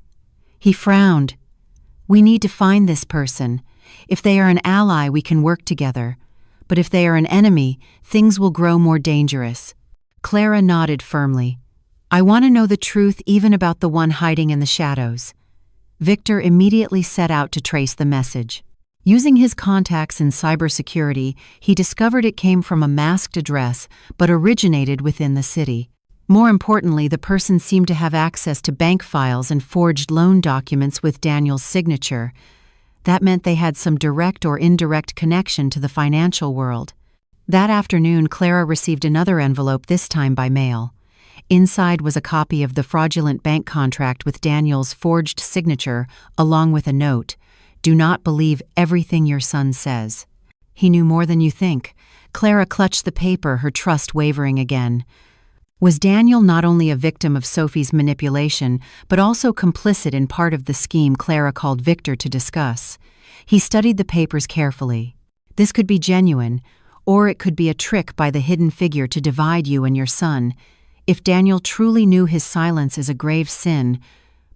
He frowned. "We need to find this person. If they are an ally, we can work together. But if they are an enemy, things will grow more dangerous." Clara nodded firmly. "I want to know the truth, even about the one hiding in the shadows." Victor immediately set out to trace the message. Using his contacts in cybersecurity, he discovered it came from a masked address, but originated within the city. More importantly, the person seemed to have access to bank files and forged loan documents with Daniel's signature. That meant they had some direct or indirect connection to the financial world. That afternoon, Clara received another envelope, this time by mail. Inside was a copy of the fraudulent bank contract with Daniel's forged signature, along with a note. "Do not believe everything your son says." He knew more than you think. Clara clutched the paper, her trust wavering again. Was Daniel not only a victim of Sophie's manipulation, but also complicit in part of the scheme Clara called Victor to discuss? He studied the papers carefully. This could be genuine, or it could be a trick by the hidden figure to divide you and your son. If Daniel truly knew, his silence is a grave sin,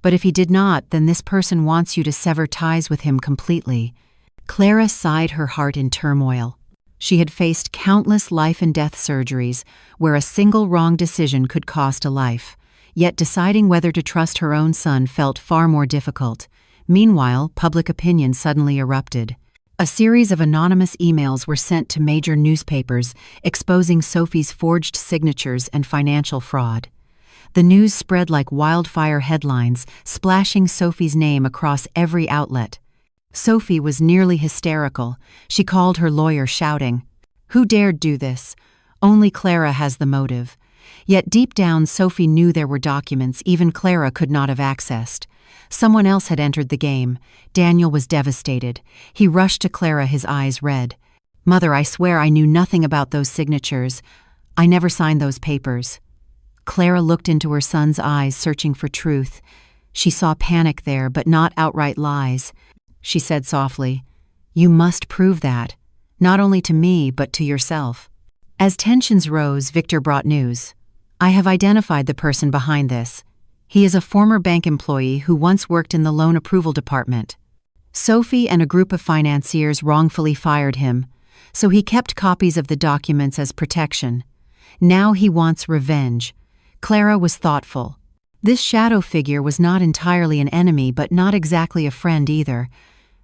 but if he did not, then this person wants you to sever ties with him completely. Clara sighed, her heart in turmoil. She had faced countless life-and-death surgeries where a single wrong decision could cost a life, yet deciding whether to trust her own son felt far more difficult. Meanwhile, public opinion suddenly erupted. A series of anonymous emails were sent to major newspapers exposing Sophie's forged signatures and financial fraud. The news spread like wildfire headlines, splashing Sophie's name across every outlet. Sophie was nearly hysterical. She called her lawyer, shouting, "Who dared do this? Only Clara has the motive." Yet deep down, Sophie knew there were documents even Clara could not have accessed. Someone else had entered the game. Daniel was devastated. He rushed to Clara, his eyes red. "Mother, I swear I knew nothing about those signatures. I never signed those papers." Clara looked into her son's eyes, searching for truth. She saw panic there, but not outright lies. She said softly, "You must prove that, not only to me, but to yourself." As tensions rose, Victor brought news. "I have identified the person behind this. He is a former bank employee who once worked in the loan approval department. Sophie and a group of financiers wrongfully fired him, so he kept copies of the documents as protection. Now he wants revenge." Clara was thoughtful. This shadow figure was not entirely an enemy, but not exactly a friend either.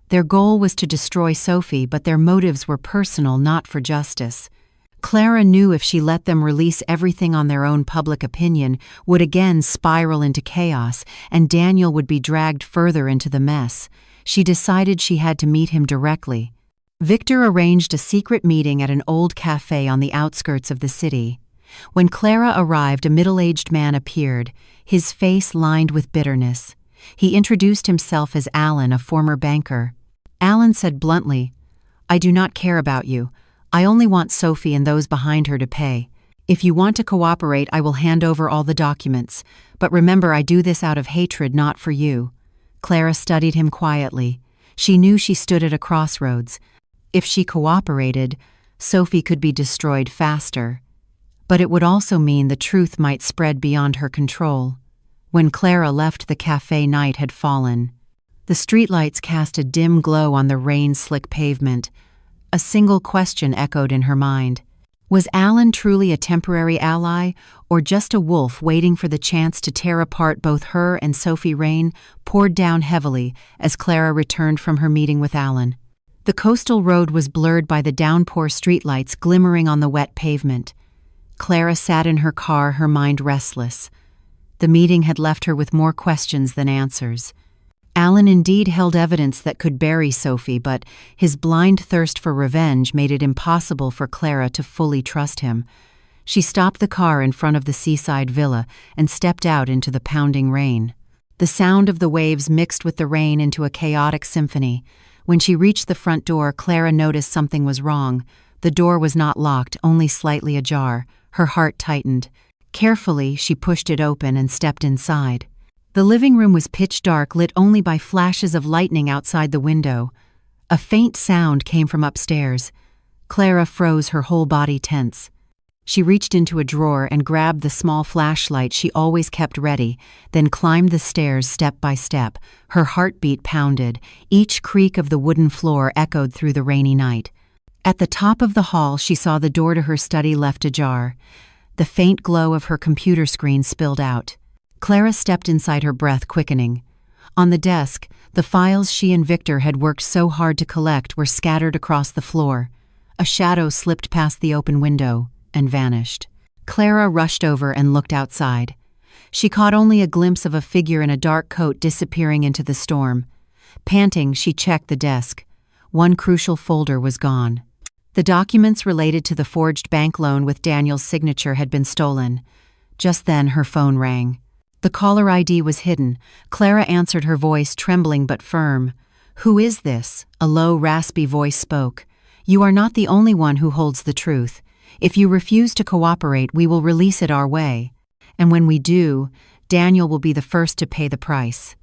Their goal was to destroy Sophie, but their motives were personal, not for justice. Clara knew if she let them release everything on their own, public opinion would again spiral into chaos, and Daniel would be dragged further into the mess. She decided she had to meet him directly. Victor arranged a secret meeting at an old cafe on the outskirts of the city. When Clara arrived, a middle-aged man appeared, his face lined with bitterness. He introduced himself as Alan, a former banker. Alan said bluntly, "I do not care about you. I only want Sophie and those behind her to pay. If you want to cooperate, I will hand over all the documents. But remember, I do this out of hatred, not for you." Clara studied him quietly. She knew she stood at a crossroads. If she cooperated, Sophie could be destroyed faster. But it would also mean the truth might spread beyond her control. When Clara left, the cafe, night had fallen. The streetlights cast a dim glow on the rain-slick pavement. A single question echoed in her mind. Was Alan truly a temporary ally, or just a wolf waiting for the chance to tear apart both her and Sophie? Rain poured down heavily as Clara returned from her meeting with Alan. The coastal road was blurred by the downpour streetlights glimmering on the wet pavement. Clara sat in her car, her mind restless. The meeting had left her with more questions than answers. Alan indeed held evidence that could bury Sophie, but his blind thirst for revenge made it impossible for Clara to fully trust him. She stopped the car in front of the seaside villa and stepped out into the pounding rain. The sound of the waves mixed with the rain into a chaotic symphony. When she reached the front door, Clara noticed something was wrong. The door was not locked, only slightly ajar. Her heart tightened. Carefully, she pushed it open and stepped inside. The living room was pitch dark, lit only by flashes of lightning outside the window. A faint sound came from upstairs. Clara froze, her whole body tense. She reached into a drawer and grabbed the small flashlight she always kept ready, then climbed the stairs step by step. Her heartbeat pounded. Each creak of the wooden floor echoed through the rainy night. At the top of the hall, she saw the door to her study left ajar. The faint glow of her computer screen spilled out. Clara stepped inside, her breath quickening. On the desk, the files she and Victor had worked so hard to collect were scattered across the floor. A shadow slipped past the open window and vanished. Clara rushed over and looked outside. She caught only a glimpse of a figure in a dark coat disappearing into the storm. Panting, she checked the desk. One crucial folder was gone. The documents related to the forged bank loan with Daniel's signature had been stolen. Just then, her phone rang. The caller ID was hidden. Clara answered, her voice trembling but firm. "Who is this?" A low, raspy voice spoke. "You are not the only one who holds the truth. If you refuse to cooperate, we will release it our way. And when we do, Daniel will be the first to pay the price."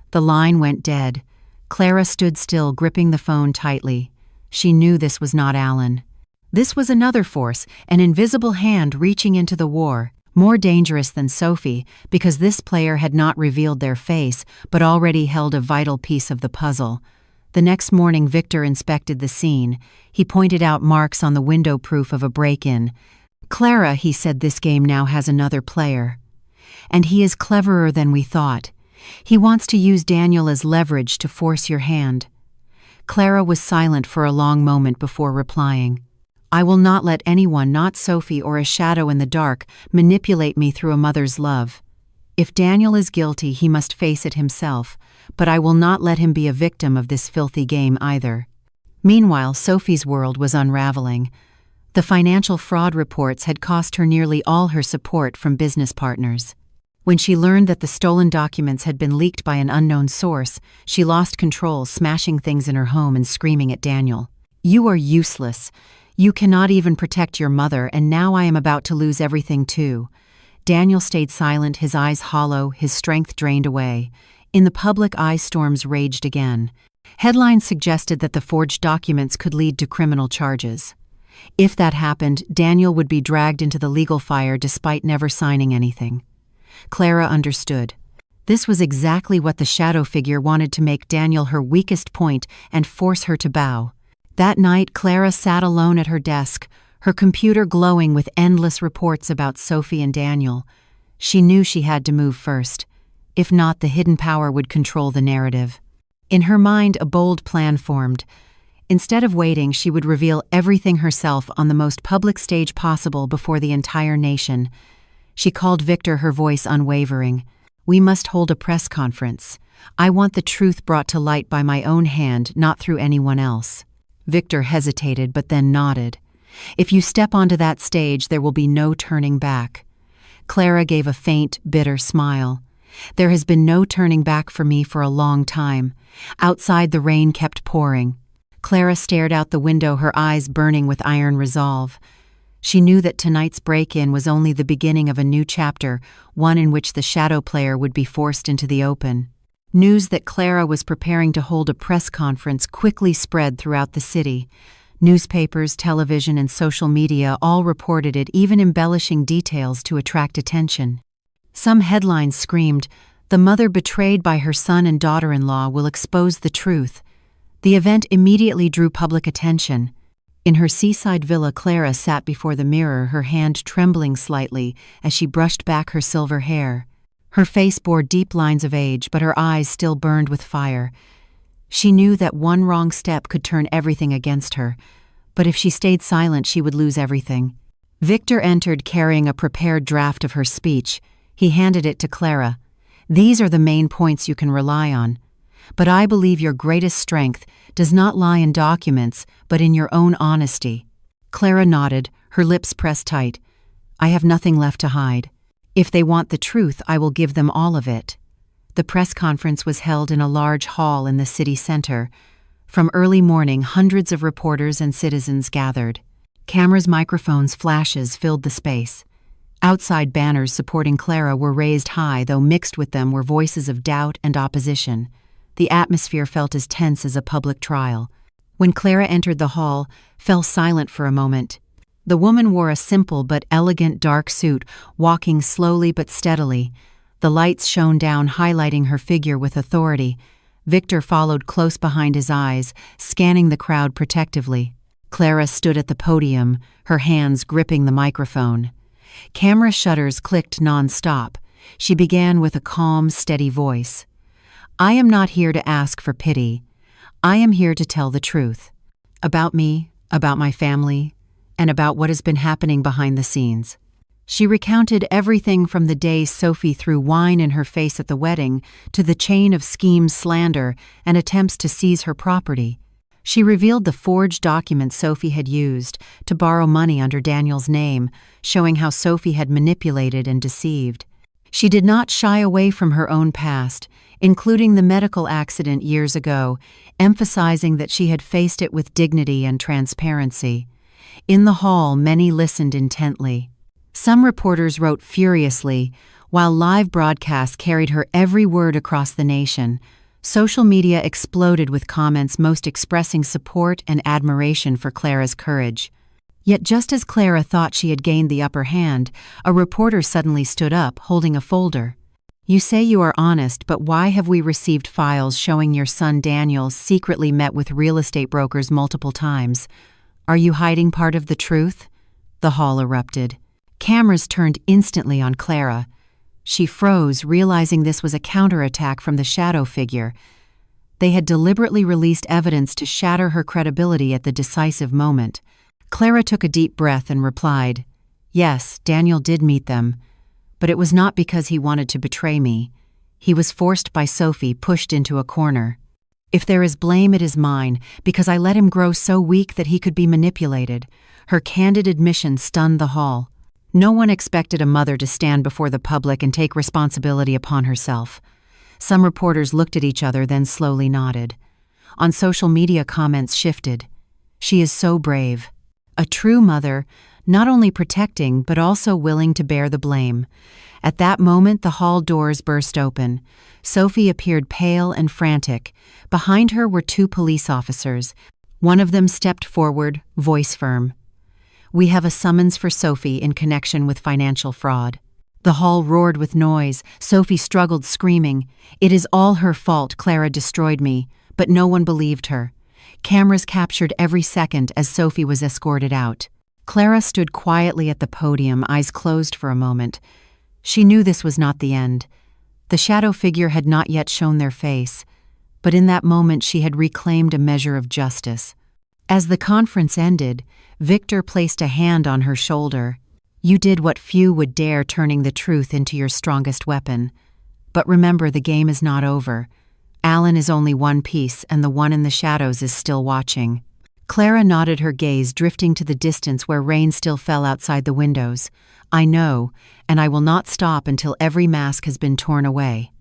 The line went dead. Clara stood still, gripping the phone tightly. She knew this was not Alan. This was another force, an invisible hand reaching into the war. More dangerous than Sophie, because this player had not revealed their face, but already held a vital piece of the puzzle. The next morning, Victor inspected the scene. He pointed out marks on the window, proof of a break-in. "Clara," he said, "this game now has another player. And he is cleverer than we thought. He wants to use Daniel as leverage to force your hand." Clara was silent for a long moment before replying. "I will not let anyone, not Sophie or a shadow in the dark, manipulate me through a mother's love. If Daniel is guilty, he must face it himself, but I will not let him be a victim of this filthy game either." Meanwhile, Sophie's world was unraveling. The financial fraud reports had cost her nearly all her support from business partners. When she learned that the stolen documents had been leaked by an unknown source, she lost control, smashing things in her home and screaming at Daniel. "You are useless. You cannot even protect your mother, and now I am about to lose everything too." Daniel stayed silent, his eyes hollow, his strength drained away. In the public eye, storms raged again. Headlines suggested that the forged documents could lead to criminal charges. If that happened, Daniel would be dragged into the legal fire despite never signing anything. Clara understood. This was exactly what the shadow figure wanted, to make Daniel her weakest point and force her to bow. That night, Clara sat alone at her desk, her computer glowing with endless reports about Sophie and Daniel. She knew she had to move first. If not, the hidden power would control the narrative. In her mind, a bold plan formed. Instead of waiting, she would reveal everything herself on the most public stage possible before the entire nation. She called Victor, her voice unwavering. "We must hold a press conference. I want the truth brought to light by my own hand, not through anyone else." Victor hesitated, but then nodded. "If you step onto that stage, there will be no turning back." Clara gave a faint, bitter smile. "There has been no turning back for me for a long time." Outside, the rain kept pouring. Clara stared out the window, her eyes burning with iron resolve. She knew that tonight's break-in was only the beginning of a new chapter, one in which the shadow player would be forced into the open. News that Clara was preparing to hold a press conference quickly spread throughout the city. Newspapers, television, and social media all reported it, even embellishing details to attract attention. Some headlines screamed, "The mother betrayed by her son and daughter-in-law will expose the truth." The event immediately drew public attention. In her seaside villa, Clara sat before the mirror, her hand trembling slightly as she brushed back her silver hair. Her face bore deep lines of age, but her eyes still burned with fire. She knew that one wrong step could turn everything against her, but if she stayed silent, she would lose everything. Victor entered carrying a prepared draft of her speech. He handed it to Clara. "These are the main points you can rely on. But I believe your greatest strength does not lie in documents, but in your own honesty." Clara nodded, her lips pressed tight. "I have nothing left to hide. If they want the truth, I will give them all of it." The press conference was held in a large hall in the city center. From early morning, hundreds of reporters and citizens gathered. Cameras, microphones, flashes filled the space. Outside, banners supporting Clara were raised high, though mixed with them were voices of doubt and opposition. The atmosphere felt as tense as a public trial. When Clara entered the hall, fell silent for a moment. The woman wore a simple but elegant dark suit, walking slowly but steadily. The lights shone down, highlighting her figure with authority. Victor followed close behind his eyes, scanning the crowd protectively. Clara stood at the podium, her hands gripping the microphone. Camera shutters clicked non-stop. She began with a calm, steady voice. "I am not here to ask for pity. I am here to tell the truth. About me, about my family, and about what has been happening behind the scenes." She recounted everything from the day Sophie threw wine in her face at the wedding to the chain of schemes, slander, and attempts to seize her property. She revealed the forged documents Sophie had used to borrow money under Daniel's name, showing how Sophie had manipulated and deceived. She did not shy away from her own past, including the medical accident years ago, emphasizing that she had faced it with dignity and transparency. In the hall, many listened intently. Some reporters wrote furiously, while live broadcasts carried her every word across the nation. Social media exploded with comments most expressing support and admiration for Clara's courage. Yet just as Clara thought she had gained the upper hand, a reporter suddenly stood up, holding a folder. "You say you are honest, but why have we received files showing your son Daniel secretly met with real estate brokers multiple times? Are you hiding part of the truth?" The hall erupted. Cameras turned instantly on Clara. She froze, realizing this was a counterattack from the shadow figure. They had deliberately released evidence to shatter her credibility at the decisive moment. Clara took a deep breath and replied, "Yes, Daniel did meet them, but it was not because he wanted to betray me. He was forced by Sophie, pushed into a corner. If there is blame, it is mine, because I let him grow so weak that he could be manipulated." Her candid admission stunned the hall. No one expected a mother to stand before the public and take responsibility upon herself. Some reporters looked at each other, then slowly nodded. On social media, comments shifted. "She is so brave. A true mother, not only protecting but also willing to bear the blame." At that moment, the hall doors burst open. Sophie appeared pale and frantic. Behind her were two police officers. One of them stepped forward, voice firm. "We have a summons for Sophie in connection with financial fraud." The hall roared with noise. Sophie struggled, screaming, "It is all her fault. Clara destroyed me." But no one believed her. Cameras captured every second as Sophie was escorted out. Clara stood quietly at the podium, eyes closed for a moment. She knew this was not the end. The shadow figure had not yet shown their face, but in that moment she had reclaimed a measure of justice. As the conference ended, Victor placed a hand on her shoulder. "You did what few would dare, turning the truth into your strongest weapon. But remember, the game is not over. Alan is only one piece, and the one in the shadows is still watching." Clara nodded, her gaze drifting to the distance where rain still fell outside the windows. "I know, and I will not stop until every mask has been torn away."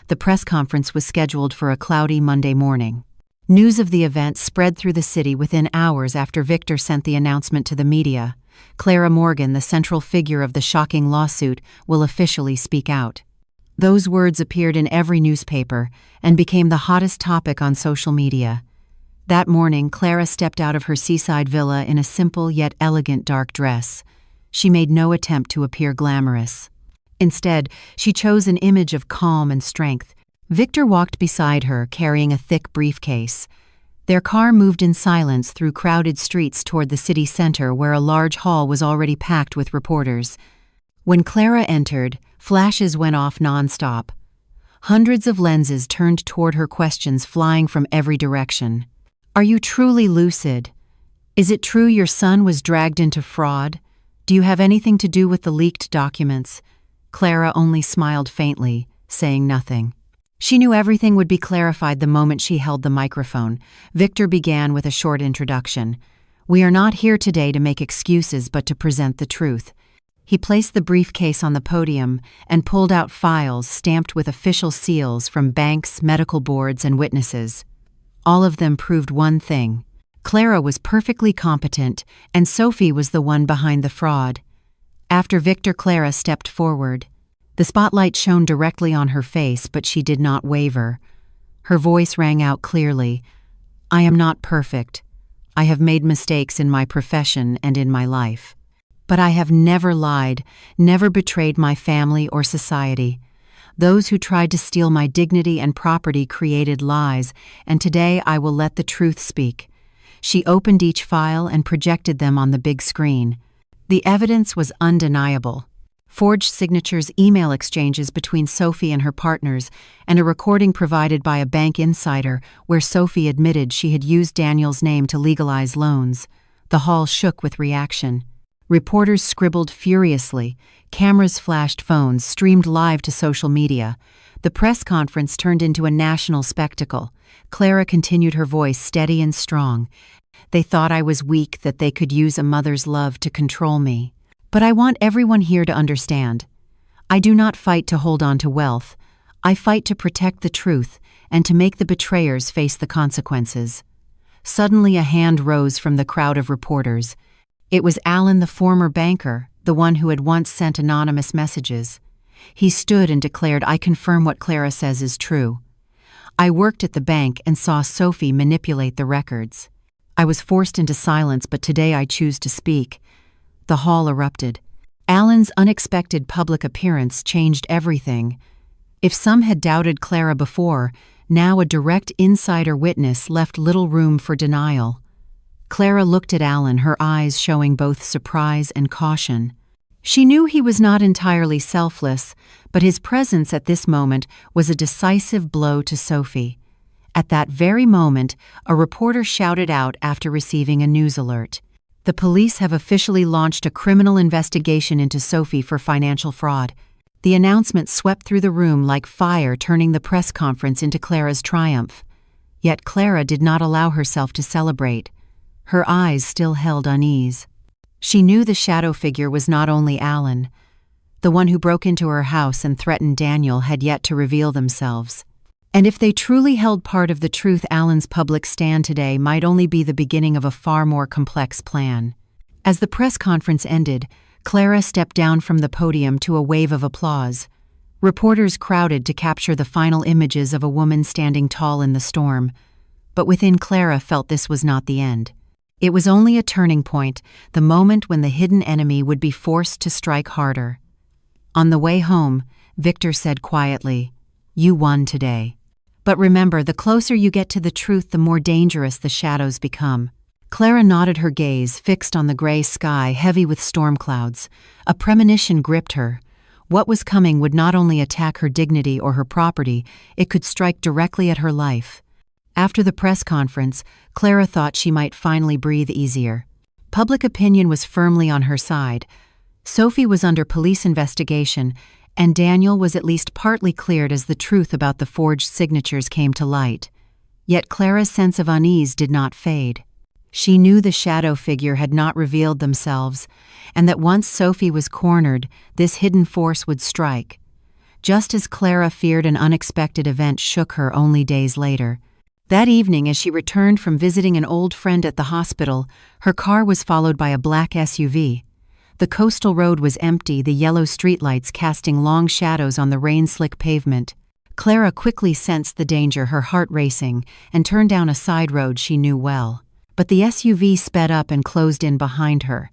The press conference was scheduled for a cloudy Monday morning. News of the event spread through the city within hours after Victor sent the announcement to the media. Clara Morgan, the central figure of the shocking lawsuit, will officially speak out. Those words appeared in every newspaper and became the hottest topic on social media. That morning, Clara stepped out of her seaside villa in a simple yet elegant dark dress. She made no attempt to appear glamorous. Instead, she chose an image of calm and strength. Victor walked beside her, carrying a thick briefcase. Their car moved in silence through crowded streets toward the city center, where a large hall was already packed with reporters. When Clara entered, flashes went off nonstop. Hundreds of lenses turned toward her, questions flying from every direction. Are you truly lucid? Is it true your son was dragged into fraud? Do you have anything to do with the leaked documents? Clara only smiled faintly, saying nothing. She knew everything would be clarified the moment she held the microphone. Victor began with a short introduction. We are not here today to make excuses but to present the truth. He placed the briefcase on the podium and pulled out files stamped with official seals from banks, medical boards, and witnesses. All of them proved one thing. Clara was perfectly competent, and Sophie was the one behind the fraud. After Victor, Clara stepped forward. The spotlight shone directly on her face, but she did not waver. Her voice rang out clearly. I am not perfect. I have made mistakes in my profession and in my life. But I have never lied, never betrayed my family or society. Those who tried to steal my dignity and property created lies, and today I will let the truth speak. She opened each file and projected them on the big screen. The evidence was undeniable. Forged signatures, email exchanges between Sophie and her partners, and a recording provided by a bank insider where Sophie admitted she had used Daniel's name to legalize loans. The hall shook with reaction. Reporters scribbled furiously. Cameras flashed, phones streamed live to social media. The press conference turned into a national spectacle. Clara continued, her voice steady and strong. They thought I was weak, that they could use a mother's love to control me. But I want everyone here to understand. I do not fight to hold on to wealth. I fight to protect the truth and to make the betrayers face the consequences. Suddenly a hand rose from the crowd of reporters. It was Alan, the former banker, the one who had once sent anonymous messages. He stood and declared, I confirm what Clara says is true. I worked at the bank and saw Sophie manipulate the records. I was forced into silence, but today I choose to speak. The hall erupted. Alan's unexpected public appearance changed everything. If some had doubted Clara before, now a direct insider witness left little room for denial. Clara looked at Alan, her eyes showing both surprise and caution. She knew he was not entirely selfless, but his presence at this moment was a decisive blow to Sophie. At that very moment, a reporter shouted out after receiving a news alert. The police have officially launched a criminal investigation into Sophie for financial fraud. The announcement swept through the room like fire, turning the press conference into Clara's triumph. Yet Clara did not allow herself to celebrate. Her eyes still held unease. She knew the shadow figure was not only Alan. The one who broke into her house and threatened Daniel had yet to reveal themselves. And if they truly held part of the truth, Alan's public stand today might only be the beginning of a far more complex plan. As the press conference ended, Clara stepped down from the podium to a wave of applause. Reporters crowded to capture the final images of a woman standing tall in the storm. But within, Clara felt this was not the end. It was only a turning point, the moment when the hidden enemy would be forced to strike harder. On the way home, Victor said quietly, "You won today. But remember, the closer you get to the truth, the more dangerous the shadows become." Clara nodded, her gaze fixed on the gray sky, heavy with storm clouds. A premonition gripped her. What was coming would not only attack her dignity or her property, it could strike directly at her life. After the press conference, Clara thought she might finally breathe easier. Public opinion was firmly on her side. Sophie was under police investigation, and Daniel was at least partly cleared as the truth about the forged signatures came to light. Yet Clara's sense of unease did not fade. She knew the shadow figure had not revealed themselves, and that once Sophie was cornered, this hidden force would strike. Just as Clara feared, an unexpected event shook her only days later. That evening, as she returned from visiting an old friend at the hospital, her car was followed by a black SUV. The coastal road was empty, the yellow streetlights casting long shadows on the rain-slick pavement. Clara quickly sensed the danger, her heart racing, and turned down a side road she knew well. But the SUV sped up and closed in behind her.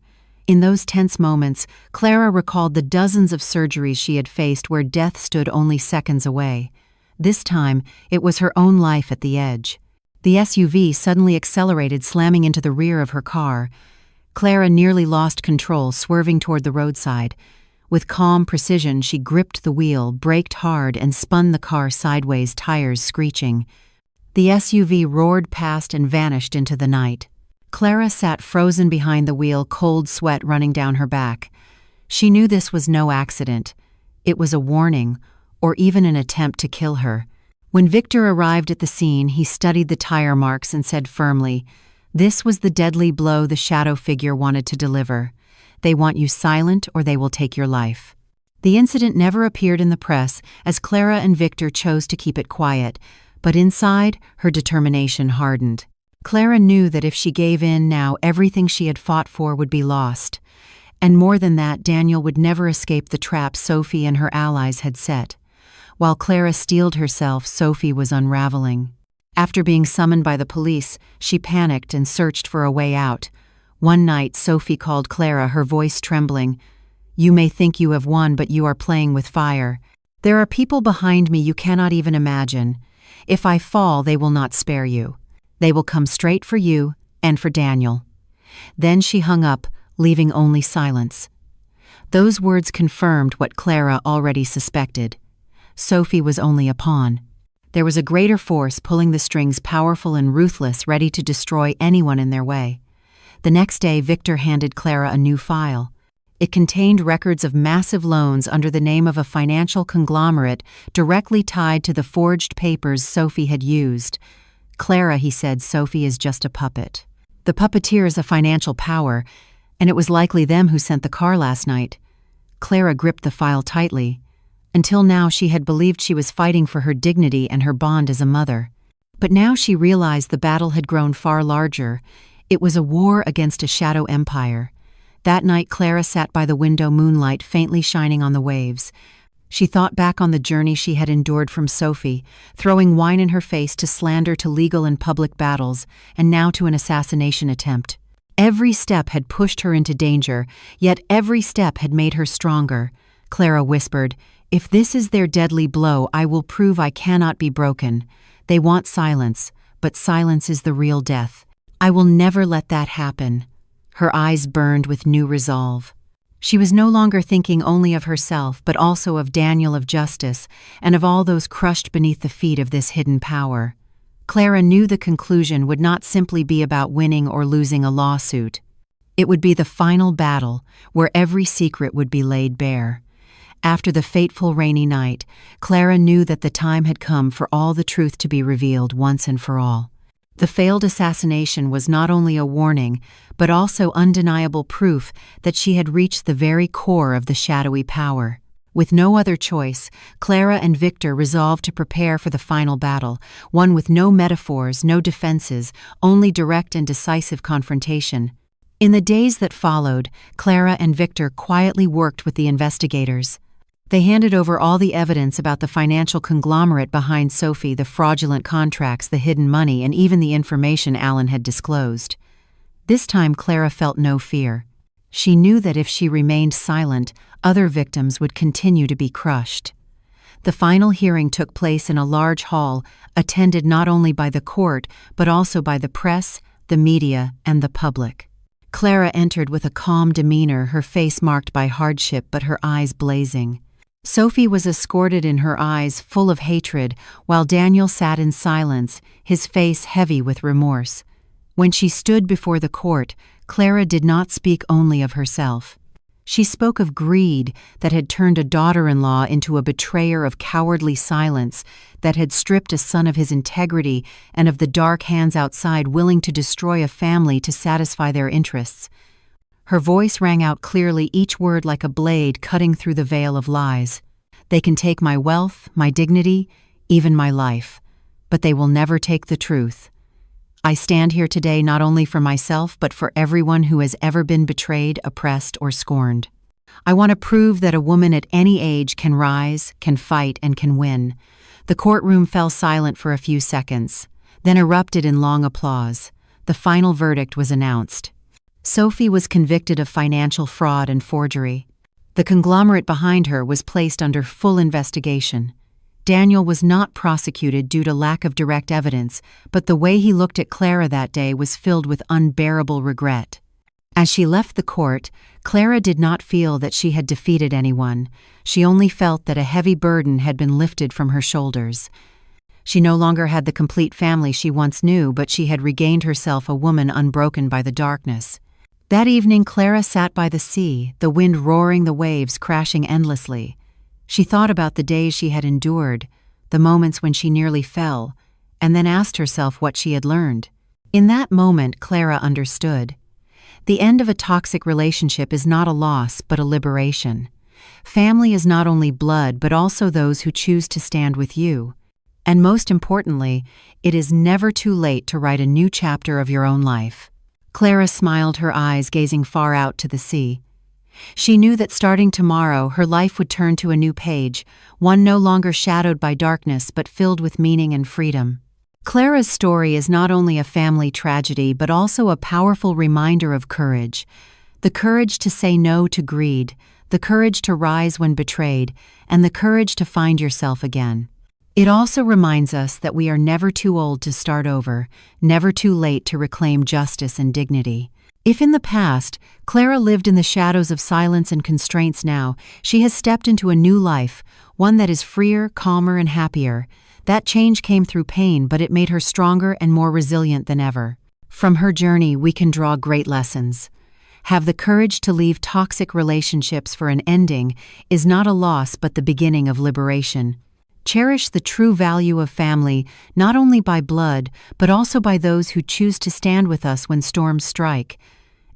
In those tense moments, Clara recalled the dozens of surgeries she had faced where death stood only seconds away. This time, it was her own life at the edge. The SUV suddenly accelerated, slamming into the rear of her car. Clara nearly lost control, swerving toward the roadside. With calm precision, she gripped the wheel, braked hard, and spun the car sideways, tires screeching. The SUV roared past and vanished into the night. Clara sat frozen behind the wheel, cold sweat running down her back. She knew this was no accident. It was a warning, or even an attempt to kill her. When Victor arrived at the scene, he studied the tire marks and said firmly, "This was the deadly blow the shadow figure wanted to deliver. They want you silent or they will take your life." The incident never appeared in the press, as Clara and Victor chose to keep it quiet, but inside, her determination hardened. Clara knew that if she gave in now, everything she had fought for would be lost. And more than that, Daniel would never escape the trap Sophie and her allies had set. While Clara steeled herself, Sophie was unraveling. After being summoned by the police, she panicked and searched for a way out. One night, Sophie called Clara, her voice trembling. "You may think you have won, but you are playing with fire. There are people behind me you cannot even imagine. If I fall, they will not spare you. They will come straight for you and for Daniel." Then she hung up, leaving only silence. Those words confirmed what Clara already suspected. Sophie was only a pawn. There was a greater force pulling the strings, powerful and ruthless, ready to destroy anyone in their way. The next day, Victor handed Clara a new file. It contained records of massive loans under the name of a financial conglomerate directly tied to the forged papers Sophie had used. "Clara," he said, "Sophie is just a puppet. The puppeteer is a financial power, and it was likely them who sent the car last night." Clara gripped the file tightly. Until now, she had believed she was fighting for her dignity and her bond as a mother. But now she realized the battle had grown far larger. It was a war against a shadow empire. That night, Clara sat by the window, moonlight faintly shining on the waves. She thought back on the journey she had endured from Sophie, throwing wine in her face to slander, to legal and public battles, and now to an assassination attempt. Every step had pushed her into danger, yet every step had made her stronger. Clara whispered, "If this is their deadly blow, I will prove I cannot be broken. They want silence, but silence is the real death. I will never let that happen." Her eyes burned with new resolve. She was no longer thinking only of herself, but also of Daniel, of justice, and of all those crushed beneath the feet of this hidden power. Clara knew the conclusion would not simply be about winning or losing a lawsuit. It would be the final battle, where every secret would be laid bare. After the fateful rainy night, Clara knew that the time had come for all the truth to be revealed once and for all. The failed assassination was not only a warning, but also undeniable proof that she had reached the very core of the shadowy power. With no other choice, Clara and Victor resolved to prepare for the final battle, one with no metaphors, no defenses, only direct and decisive confrontation. In the days that followed, Clara and Victor quietly worked with the investigators. They handed over all the evidence about the financial conglomerate behind Sophie, the fraudulent contracts, the hidden money, and even the information Alan had disclosed. This time, Clara felt no fear. She knew that if she remained silent, other victims would continue to be crushed. The final hearing took place in a large hall, attended not only by the court, but also by the press, the media, and the public. Clara entered with a calm demeanor, her face marked by hardship but her eyes blazing. Sophie was escorted in her eyes full of hatred, while Daniel sat in silence, his face heavy with remorse. When she stood before the court, Clara did not speak only of herself. She spoke of greed that had turned a daughter-in-law into a betrayer, of cowardly silence that had stripped a son of his integrity, and of the dark hands outside willing to destroy a family to satisfy their interests. Her voice rang out clearly, each word like a blade cutting through the veil of lies. "They can take my wealth, my dignity, even my life, but they will never take the truth. I stand here today not only for myself, but for everyone who has ever been betrayed, oppressed, or scorned. I want to prove that a woman at any age can rise, can fight, and can win. The courtroom fell silent for a few seconds, then erupted in long applause. The final verdict was announced. Sophie was convicted of financial fraud and forgery. The conglomerate behind her was placed under full investigation. Daniel was not prosecuted due to lack of direct evidence, but the way he looked at Clara that day was filled with unbearable regret. As she left the court, Clara did not feel that she had defeated anyone. She only felt that a heavy burden had been lifted from her shoulders. She no longer had the complete family she once knew, but she had regained herself a woman unbroken by the darkness. That evening, Clara sat by the sea, the wind roaring, the waves crashing endlessly. She thought about the days she had endured, the moments when she nearly fell, and then asked herself what she had learned. In that moment, Clara understood. The end of a toxic relationship is not a loss, but a liberation. Family is not only blood, but also those who choose to stand with you. And most importantly, it is never too late to write a new chapter of your own life. Clara smiled, her eyes gazing far out to the sea. She knew that starting tomorrow, her life would turn to a new page, one no longer shadowed by darkness, but filled with meaning and freedom. Clara's story is not only a family tragedy, but also a powerful reminder of courage. The courage to say no to greed, the courage to rise when betrayed, and the courage to find yourself again. It also reminds us that we are never too old to start over, never too late to reclaim justice and dignity. If in the past, Clara lived in the shadows of silence and constraints, now she has stepped into a new life, one that is freer, calmer, and happier. That change came through pain, but it made her stronger and more resilient than ever. From her journey, we can draw great lessons. Have the courage to leave toxic relationships for an ending is not a loss, but the beginning of liberation. Cherish the true value of family, not only by blood, but also by those who choose to stand with us when storms strike.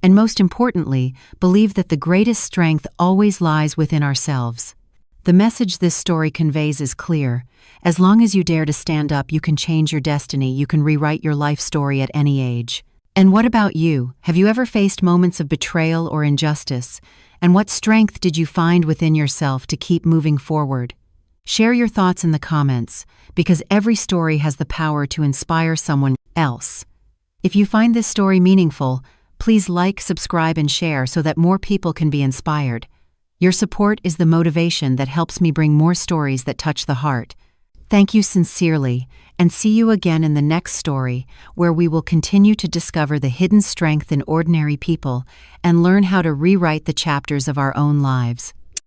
And most importantly, believe that the greatest strength always lies within ourselves. The message this story conveys is clear. As long as you dare to stand up, you can change your destiny, you can rewrite your life story at any age. And what about you? Have you ever faced moments of betrayal or injustice? And what strength did you find within yourself to keep moving forward? Share your thoughts in the comments, because every story has the power to inspire someone else. If you find this story meaningful, please like, subscribe, and share so that more people can be inspired. Your support is the motivation that helps me bring more stories that touch the heart. Thank you sincerely, and see you again in the next story, where we will continue to discover the hidden strength in ordinary people and learn how to rewrite the chapters of our own lives.